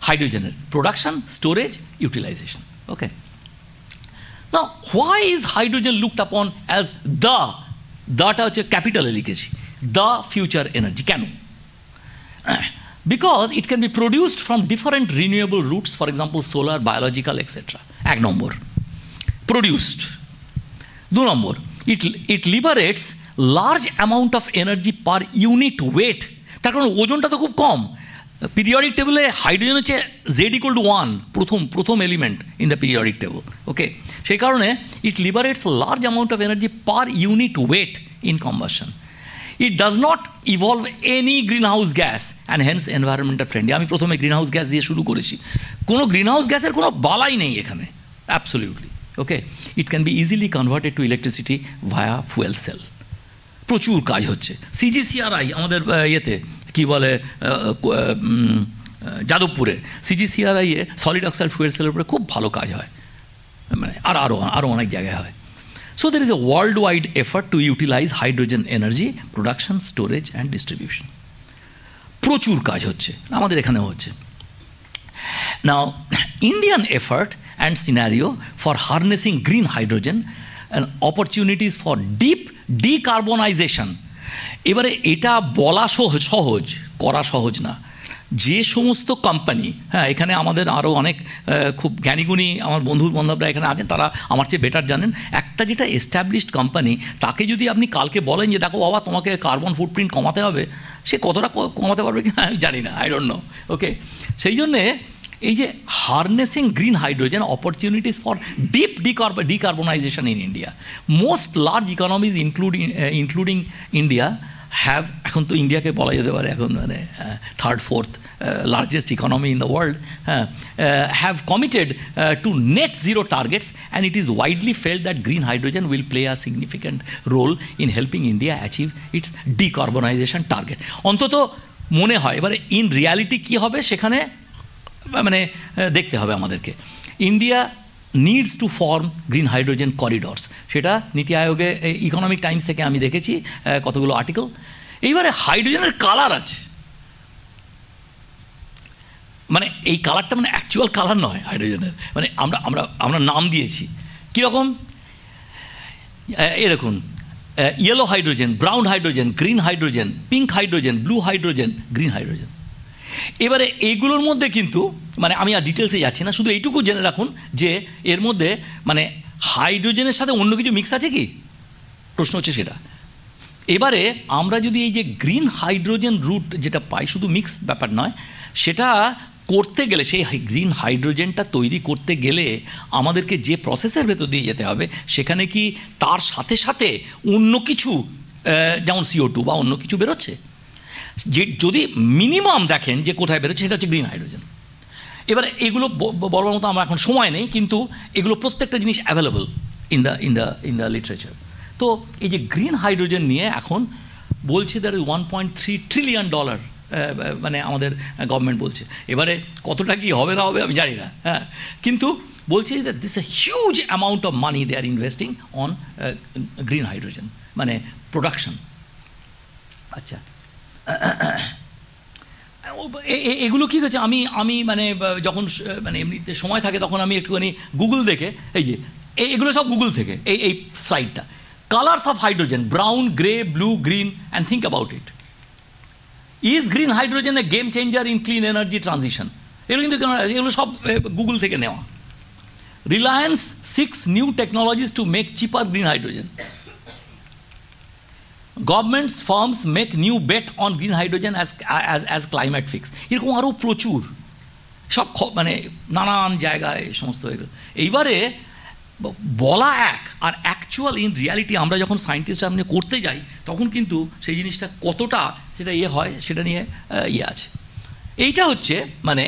হাইড্রোজেনের, production, storage, utilisation. Okay, now why is hydrogen looked upon as দাটা হচ্ছে ক্যাপিটালে লিখেছি, দ্য ফিউচার এনার্জি। কেন? Because it can be produced from different renewable routes, for example solar, biological etcetera. 1 number, produced. 2 number, it liberates large amount of energy per unit weight. তার কারণ ওজনটা তো খুব কম। পিরিয়ডিক টেবলে হাইড্রোজেন হচ্ছে Z=1, প্রথম element in the periodic table. Okay, সেই কারণে it liberates large amount of energy per unit weight in combustion. It does not evolve any greenhouse gas and hence environmental friendly. আমি প্রথমে green house gas দিয়ে শুরু করেছি, কোনো green house গ্যাসের কোনো বালাই নেই এখানে, absolutely. Okay, it can B easily converted to electricity via fuel cell. প্রচুর কাজ হচ্ছে। সিজিসিআরআই আমাদের ইয়েতে কী বলে যাদবপুরে সিজিসিআরআইয়ে সলিড অক্সাইড ফুয়েল সেলের উপরে খুব ভালো কাজ হয়, মানে আরও অনেক জায়গায় হয়। So there is a worldwide effort to utilize hydrogen energy production, storage and distribution. প্রচুর কাজ হচ্ছে, আমাদের এখানেও হচ্ছে। Now, Indian effort and scenario for harnessing green hydrogen and opportunities for deep decarbonization. এবারে এটা বলা সহজ, করা সহজ না। যে সমস্ত কোম্পানি, হ্যাঁ এখানে আমাদের আরও অনেক খুব জ্ঞানীগুণী আমার বান্ধবরা এখানে আছেন, তারা আমার চেয়ে বেটার জানেন। একটা যেটা এস্টাবলিশড কোম্পানি, তাকে যদি আপনি কালকে বলেন যে দেখো বাবা তোমাকে কার্বন ফুটপ্রিন্ট কমাতে হবে, সে কতটা কমাতে পারবে কিনা আমি জানি না, আই ডোন্ট নো। ওকে, সেই জন্যে এই যে harnessing green hydrogen opportunities for deep decarbonisation in India, most large economies including India have, এখন তো ইন্ডিয়াকে বলা যেতে পারে এখন মানে third fourth largest economy in the world, have committed to net zero targets and it is widely felt that green hydrogen will play a significant role in helping India achieve its decarbonisation target. অন্তত মনে হয়, এবারে in reality কী হবে সেখানে মানে দেখতে হবে আমাদেরকে। India needs to form green hydrogen corridors, সেটা নীতি আয়োগে ইকোনমিক টাইমস থেকে আমি দেখেছি কতগুলো আর্টিকেল। এইবারে হাইড্রোজেনের কালার আছে, মানে এই কালারটা মানে অ্যাকচুয়াল কালার নয় হাইড্রোজেনের, মানে আমরা নাম দিয়েছি কীরকম, দেখুন yellow hydrogen, brown hydrogen, green hydrogen, pink hydrogen, blue hydrogen, green hydrogen. এবারে এইগুলোর মধ্যে কিন্তু মানে আমি আর ডিটেলসে যাচ্ছি না, শুধু এইটুকু জেনে রাখুন যে এর মধ্যে মানে হাইড্রোজেনের সাথে অন্য কিছু মিক্স আছে কি, প্রশ্ন হচ্ছে সেটা। এবারে আমরা যদি এই যে গ্রিন হাইড্রোজেন রুট যেটা পাই, শুধু মিক্স ব্যাপার নয়, সেটা করতে গেলে সেই গ্রিন হাইড্রোজেনটা তৈরি করতে গেলে আমাদেরকে যে প্রসেসের ভেতর দিয়ে যেতে হবে, সেখানে কি তার সাথে সাথে অন্য কিছু যেমন CO2 বা অন্য কিছু বেরোচ্ছে, যে যদি মিনিমাম দেখেন যে কোথায় বেরোচ্ছে সেটা হচ্ছে গ্রিন হাইড্রোজেন। এবারে এগুলো বলার মতো আমার এখন সময় নেই, কিন্তু এগুলো প্রত্যেকটা জিনিস অ্যাভেলেবল ইন দ্য লিটারেচার। তো এই যে গ্রিন হাইড্রোজেন নিয়ে এখন বলছে দ্যার ইজ $1.3 ট্রিলিয়ন, মানে আমাদের গভর্নমেন্ট বলছে। এবারে কতটা কি হবে না হবে আমি জানি না, হ্যাঁ, কিন্তু বলছে that this a huge amount of money they are investing on green hydrogen মানে প্রোডাকশন। আচ্ছা, এগুলো কী হচ্ছে, আমি মানে যখন মানে এমনিতে সময় থাকে তখন আমি একটুখানি গুগল দেখে, এই যে এগুলো সব গুগল থেকে এই স্লাইডটা, colours of hydrogen brown, grey, blue, green, and think about it. Is green hydrogen a game changer in clean energy transition? এগুলো কিন্তু এগুলো সব গুগল থেকে নেওয়া। Reliance six new technologies to make cheaper green hydrogen. Governments firms make new bet on green hydrogen as climate fix. এরকম আরও প্রচুর সব মানে নানান জায়গায় সমস্ত এগুলো। এইবারে বলা এক আর অ্যাকচুয়াল ইন রিয়ালিটি আমরা যখন সায়েন্টিস্টরা আপনি করতে যাই তখন কিন্তু সেই জিনিসটা কতটা সেটা হয় সেটা নিয়ে আছে। এইটা হচ্ছে মানে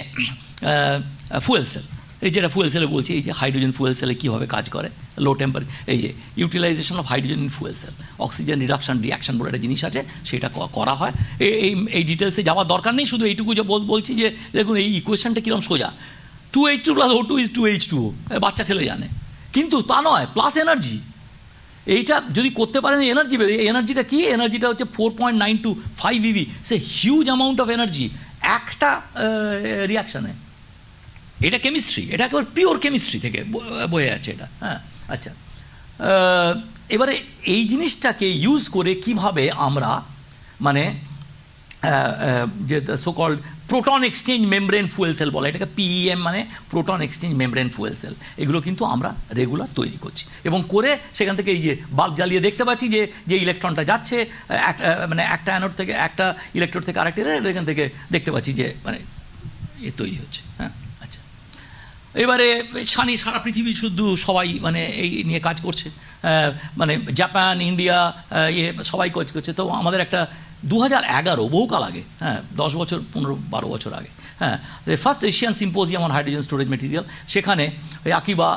ফুয়েল সেল, এই যেটা ফুয়েল সেলে বলছি, এই যে হাইড্রোজেন ফুয়েল সেলে কীভাবে কাজ করে, লো টেম্পারেচার, এই যে utilization of hydrogen in fuel cell, oxygen reduction reaction বলে একটা জিনিস আছে, সেটা করা হয়। এই ডিটেলসে যাওয়ার দরকার নেই, শুধু এইটুকু যে বলছি যে দেখুন এই ইকুয়েশনটা কীরকম সোজা, 2H2 + O2 = 2H2O, বাচ্চা ছেলে জানে, কিন্তু তা নয়, প্লাস এনার্জি। এইটা যদি করতে পারেন এনার্জি, এই এনার্জিটা কী, এনার্জিটা হচ্ছে 4.925 eV, say huge amount of energy একটা রিয়াকশানে। এটা কেমিস্ট্রি, এটা একেবারে পিওর কেমিস্ট্রি থেকে বয়ে আছে এটা, হ্যাঁ। আচ্ছা, এবারে এই জিনিসটাকে ইউজ করে কিভাবে আমরা মানে যে so called proton exchange membrane fuel cell বলে, এটাকে PEM মানে proton exchange membrane fuel cell, এগুলো কিন্তু আমরা রেগুলার তৈরি করছি এবং করে সেখান থেকে এই যে বাল্ব জ্বালিয়ে দেখতে পাচ্ছি যে ইলেকট্রনটা যাচ্ছে মানে একটা অ্যানোড থেকে একটা ইলেকট্রোড থেকে আরেকটা, এখান থেকে দেখতে পাচ্ছি যে মানে তৈরি হচ্ছে, হ্যাঁ। আচ্ছা, এবারে সারা পৃথিবী শুধু সবাই মানে এই নিয়ে কাজ করছে, মানে জাপান, ইন্ডিয়া, সবাই কাজ করছে। তো আমাদের একটা 2011 বহুকাল আগে, 10 বছর 15-12 বছর আগে, first Asian symposium on hydrogen storage material, সেখানে ওই আকিবা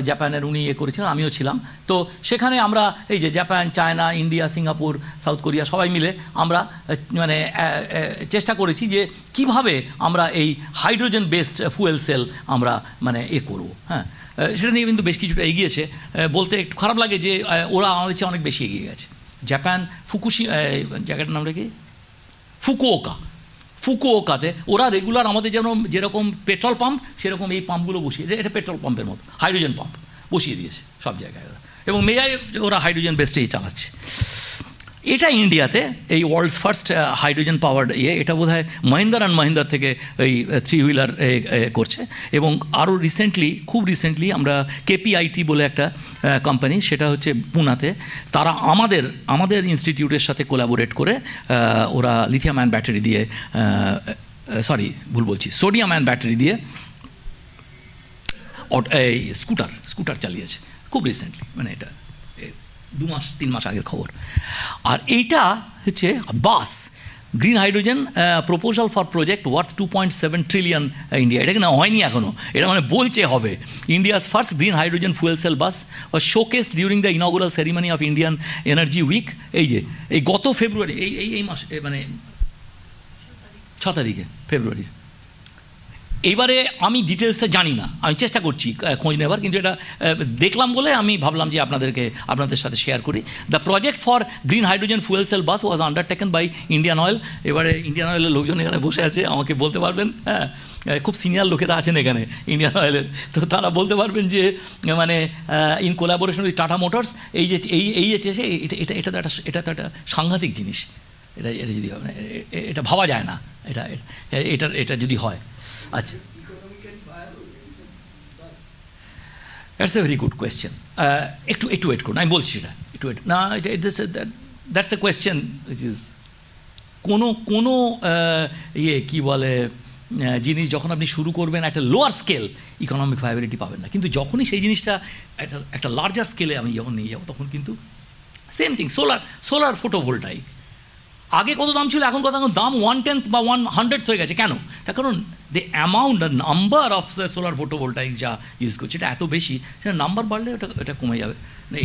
জাপানের উনি করেছিলেন, আমিও ছিলাম। তো সেখানে আমরা এই যে Japan, China, India, Singapore, south Korea সবাই মিলে আমরা মানে চেষ্টা করেছি যে কিভাবে আমরা এই হাইড্রোজেন বেসড ফুয়েল সেল আমরা মানে করবো। সেটা নিয়ে কিন্তু বেশ কিছুটা এগিয়েছে। বলতে একটু খারাপ লাগে যে ওরা আমাদের চেয়ে অনেক বেশি এগিয়ে গেছে। জাপান জায়গাটার নাম রেখে ফুকুওকাতে ওরা রেগুলার আমাদের যেরকম পেট্রোল পাম্প সেরকম এই পাম্পগুলো বসিয়ে, এটা পেট্রোল পাম্পের মতো হাইড্রোজেন পাম্প বসিয়ে দিয়েছে সব জায়গায় ওরা, এবং মেজায় ওরা হাইড্রোজেন বেসডেই চালাচ্ছে। এটা ইন্ডিয়াতে এই ওয়ার্ল্ডস ফার্স্ট হাইড্রোজেন পাওয়ার্ড এটা বোধ হয় মহিন্দার অ্যান্ড মহিন্দার থেকে এই 3 হুইলার করছে। এবং আরও খুব রিসেন্টলি আমরা কেপিআইটি বলে একটা কোম্পানি, সেটা হচ্ছে পুনাতে, তারা আমাদের ইনস্টিটিউটের সাথে কোলাবোরেট করে ওরা লিথিয়াম আয়ন ব্যাটারি দিয়ে, সোডিয়াম আয়ন ব্যাটারি দিয়ে এই স্কুটার চালিয়েছে খুব রিসেন্টলি, মানে এটা 2-3 মাস আগের খবর। আর এইটা হচ্ছে bus green hydrogen proposal for project worth 2.7 trillion India. এটা কিন্তু হয়নি এখনও, এটা মানে বলছে হবে। India's first green hydrogen fuel cell bus was showcased during the inaugural ceremony of Indian energy week. এই গত ফেব্রুয়ারি, এই মাস মানে 6 তারিখে ফেব্রুয়ারি। এইবারে আমি ডিটেলসটা জানি না, আমি চেষ্টা করছি খোঁজ নেবার, কিন্তু এটা দেখলাম বলে আমি ভাবলাম যে আপনাদের সাথে শেয়ার করি। The project for green hydrogen fuel cell bus was undertaken by Indian Oil. এবারে ইন্ডিয়ান অয়েলের লোকজন এখানে বসে আছে, আমাকে বলতে পারবেন, খুব সিনিয়র লোকেরা আছেন এখানে ইন্ডিয়ান অয়েলের, তো তারা বলতে পারবেন যে মানে in collaboration with tata motors এই যে এটা তো একটা সাংঘাতিক জিনিস। এটা যদি এটা ভাবা যায় না, এটা যদি হয়। আচ্ছা, that's a very good question. একটু ওয়েট করুন, আমি বলছি এটা একটু ওয়েট না, that's a question which is কোনো কী বলে জিনিস যখন আপনি শুরু করবেন একটা লোয়ার স্কেল ইকোনমিক ভায়াবিলিটি পাবেন না, কিন্তু যখনই সেই জিনিসটা একটা লার্জার স্কেলে আমি যখন নিয়ে যাবো তখন কিন্তু সেম থিং। সোলার ফটোভোল্টাইক আগে কত দাম ছিল, এখন কত দাম 1/10 বা 1/100 হয়ে গেছে। কেন? তার কারণ the amount, the number of solar photovoltaic যা ইউজ করছে এটা এত বেশি, সেটা নাম্বার বাড়লে এটা কমে যাবে।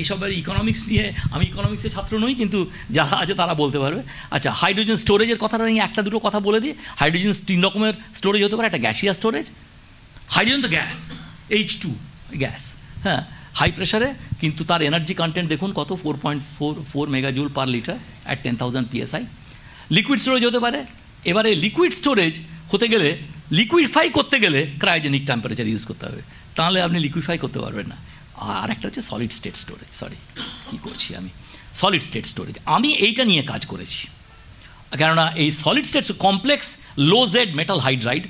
এইসবের ইকোনমিক্স নিয়ে, আমি ইকোনমিক্সের ছাত্র নই, কিন্তু যারা আছে তারা বলতে পারবে। আচ্ছা, হাইড্রোজেন স্টোরেজের কথাটা নিয়ে একটা দুটো কথা বলে দিই। হাইড্রোজেন 3 রকমের স্টোরেজ হতে পারে। একটা গ্যাসিয়াস স্টোরেজ, হাইড্রোজেন তো গ্যাস, H2 গ্যাস, হাই প্রেশারে, কিন্তু তার এনার্জি কন্টেন্ট দেখুন কত, 4.44 megajoule per litre at 10,000 PSI। Liquid storage হতে পারে। এবারে লিকুইড স্টোরেজ হতে গেলে, লিকুইফাই করতে গেলে ক্রায়োজেনিক টেম্পারেচার ইউজ করতে হবে, তাহলে আপনি লিকুইফাই করতে পারবেন না। আর একটা হচ্ছে solid state storage, solid state storage. আমি এইটা নিয়ে কাজ করেছি, কেননা এই solid state complex low Z metal hydride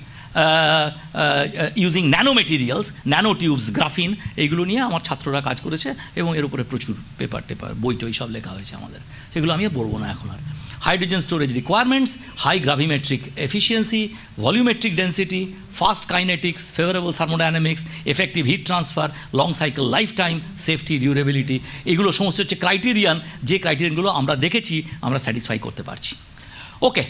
using nano materials, nano tubes, graphene, এইগুলো নিয়ে আমার ছাত্ররা কাজ করেছে এবং এর উপরে প্রচুর পেপার বই টই সব লেখা হয়েছে আমাদের, সেগুলো আমি বলবো না এখন আর। Hydrogen storage requirements: high gravimetric efficiency, volumetric density, fast kinetics, favorable thermodynamics, effective heat transfer, long cycle lifetime, safety, durability, এগুলো সমস্ত হচ্ছে ক্রাইটেরিয়ান, যে ক্রাইটেরিয়ানগুলো আমরা দেখেছি আমরা স্যাটিসফাই করতে পারছি। ওকে,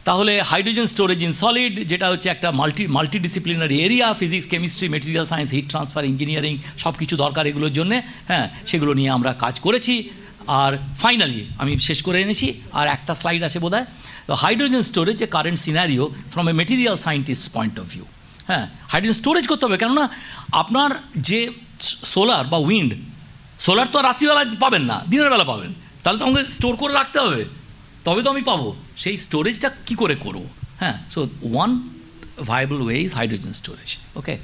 তাহলে হাইড্রোজেন স্টোরেজ ইন সলিড, যেটা হচ্ছে একটা multidisciplinary area, physics, chemistry, material science, heat transfer, engineering, সব কিছু দরকার এগুলোর জন্যে, সেগুলো নিয়ে আমরা কাজ করেছি। আর ফাইনালি আমি শেষ করে এনেছি, আর একটা স্লাইড আছে বোধহয়। তো হাইড্রোজেন স্টোরেজ যে current scenario from a material scientist point of view, hydrogen storage করতে হবে, কেননা আপনার যে সোলার বা উইন্ড, সোলার তো রাত্রিবেলা পাবেন না, দিনের বেলা পাবেন, তাহলে তো আমাকে স্টোর করে রাখতে হবে, তবে তো আমি পাবো। সেই স্টোরেজটা কী করে করবো? So one viable way is hydrogen storage. Okay,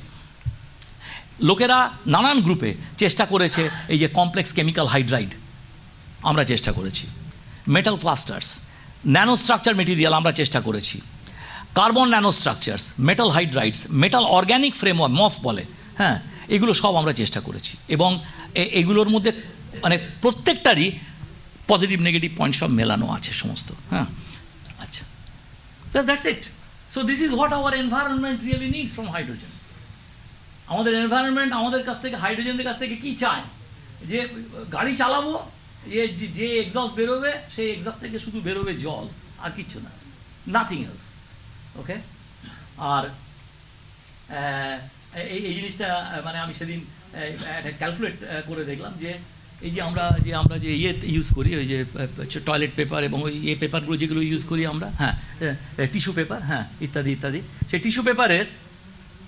লোকেরা নানান গ্রুপে চেষ্টা করেছে, এই যে কমপ্লেক্স কেমিক্যাল হাইড্রাইড আমরা চেষ্টা করেছি, metal clusters, nano structure material আমরা চেষ্টা করেছি, carbon nano structures, metal hydrides, metal organic framework, MOF বলে, এগুলো সব আমরা চেষ্টা করেছি। এবং এগুলোর মধ্যে মানে প্রত্যেকটারই পজিটিভ নেগেটিভ পয়েন্ট সব মেলানো আছে সমস্ত। আচ্ছা, that's it. So this is what our environment really needs from hydrogen. আমাদের এনভায়রনমেন্ট আমাদের কাছ থেকে, হাইড্রোজেনের কাছ থেকে কী চায়? যে গাড়ি চালাবো, যে এক্সস্ট বেরোবে সেই এক্সস্ট থেকে শুধু বেরোবে জল, আর কিচ্ছু না, নাথিং এলস। ওকে, আর এই জিনিসটা মানে আমি সেদিন ক্যালকুলেট করে দেখলাম যে এই যে আমরা যে ইয়ে ইউজ করি, ওই যে টয়লেট পেপার এবং ওই পেপারগুলো যেগুলো ইউজ করি আমরা, হ্যাঁ, টিস্যু পেপার, হ্যাঁ, ইত্যাদি ইত্যাদি, সেই টিস্যু পেপারের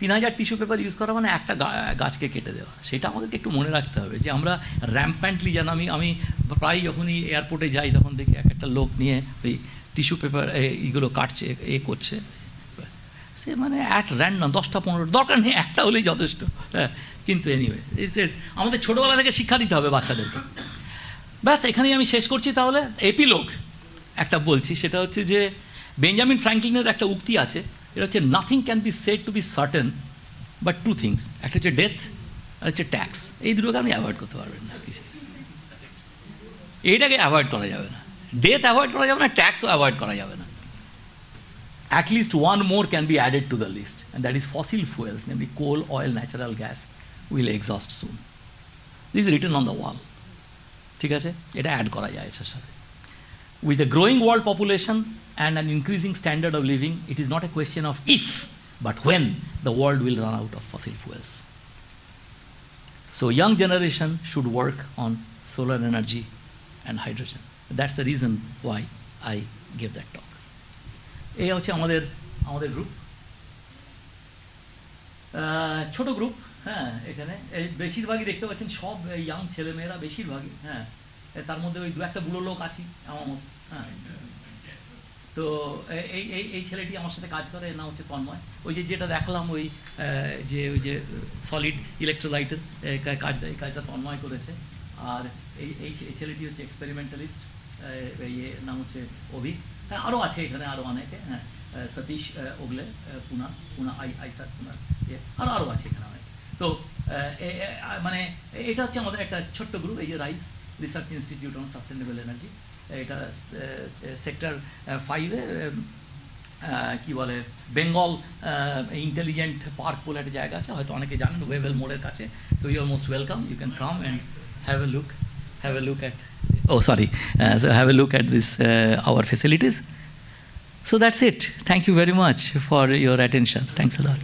3000 টিস্যু পেপার ইউজ করা মানে একটা গাছকে কেটে দেওয়া। সেটা আমাদেরকে একটু মনে রাখতে হবে যে আমরা র্যাম্প্যান্টলি, যেন আমি প্রায় যখনই এয়ারপোর্টে যাই তখন দেখি একটা লোক নিয়ে ওই টিস্যু পেপার এইগুলো কাটছে, করছে, সে মানে অ্যাট র্যান্ডম 10টা 15, দরকার নেই, একটা হলেই যথেষ্ট। হ্যাঁ, কিন্তু এনিওয়ে আমাদের ছোটোবেলা থেকে শিক্ষা দিতে হবে বাচ্চাদেরকে। ব্যাস, এখানেই আমি শেষ করছি। তাহলে এপিলোগ একটা বলছি, সেটা হচ্ছে যে বেঞ্জামিন ফ্র্যাঙ্কলিনের একটা উক্তি আছে, এটা হচ্ছে nothing can be said to be certain but two things, একটা হচ্ছে ডেথ আর হচ্ছে ট্যাক্স। এই দুটোকে আপনি অ্যাভয়েড করতে পারবেন না, এইটাকে অ্যাভয়েড করা যাবে না, ডেথ অ্যাভয়েড করা যাবে না, ট্যাক্সও অ্যাভয়েড করা যাবে না। At least one more can be added to the list, and that is fossil fuels, namely coal, oil, natural gas, will exhaust soon. This is written on the wall. ঠিক আছে, এটা add করা যায় এটার সাথে। With a growing world population and an increasing standard of living, it is not a question of if, but when the world will run out of fossil fuels. So young generation should work on solar energy and hydrogen. That's the reason why I gave that talk. এই হচ্ছে আমাদের group, ছোট group. হ্যাঁ, এখানে বেশিরভাগই দেখতে পাচ্ছেন সব ইয়াং ছেলেমেয়েরা, বেশিরভাগই। হ্যাঁ, তার মধ্যে ওই 2-1 বুড়ো লোক আছি আমার মতো। হ্যাঁ, তো এই ছেলেটি আমার সাথে কাজ করে, না হচ্ছে তন্ময়। ওই যেটা দেখলাম ওই যে সলিড ইলেকট্রোলাইটের কাজটা তন্ময় করেছে। আর এই ছেলেটি হচ্ছে এক্সপেরিমেন্টালিস্ট, নাম হচ্ছে অভি। হ্যাঁ, আরও আছে এখানে, আরও অনেকে। হ্যাঁ, সতীশ ওগলে, পুনা আইসার পুনা, আরও আছে এখানে অনেকে। তো মানে এটা হচ্ছে আমাদের একটা ছোট্ট গ্রুপ, এই যে rice research institute on sustainable energy. এটা সেক্টর 5-এ কী বলে বেঙ্গল ইন্টেলিজেন্ট পার্ক বলে একটা জায়গা আছে, হয়তো অনেকে জানেন, ওয়েভেল মোড়ের কাছে। So you are most welcome, you can come and have a look at this our facilities. So that's it. Thank you very much for your attention. Thanks a lot.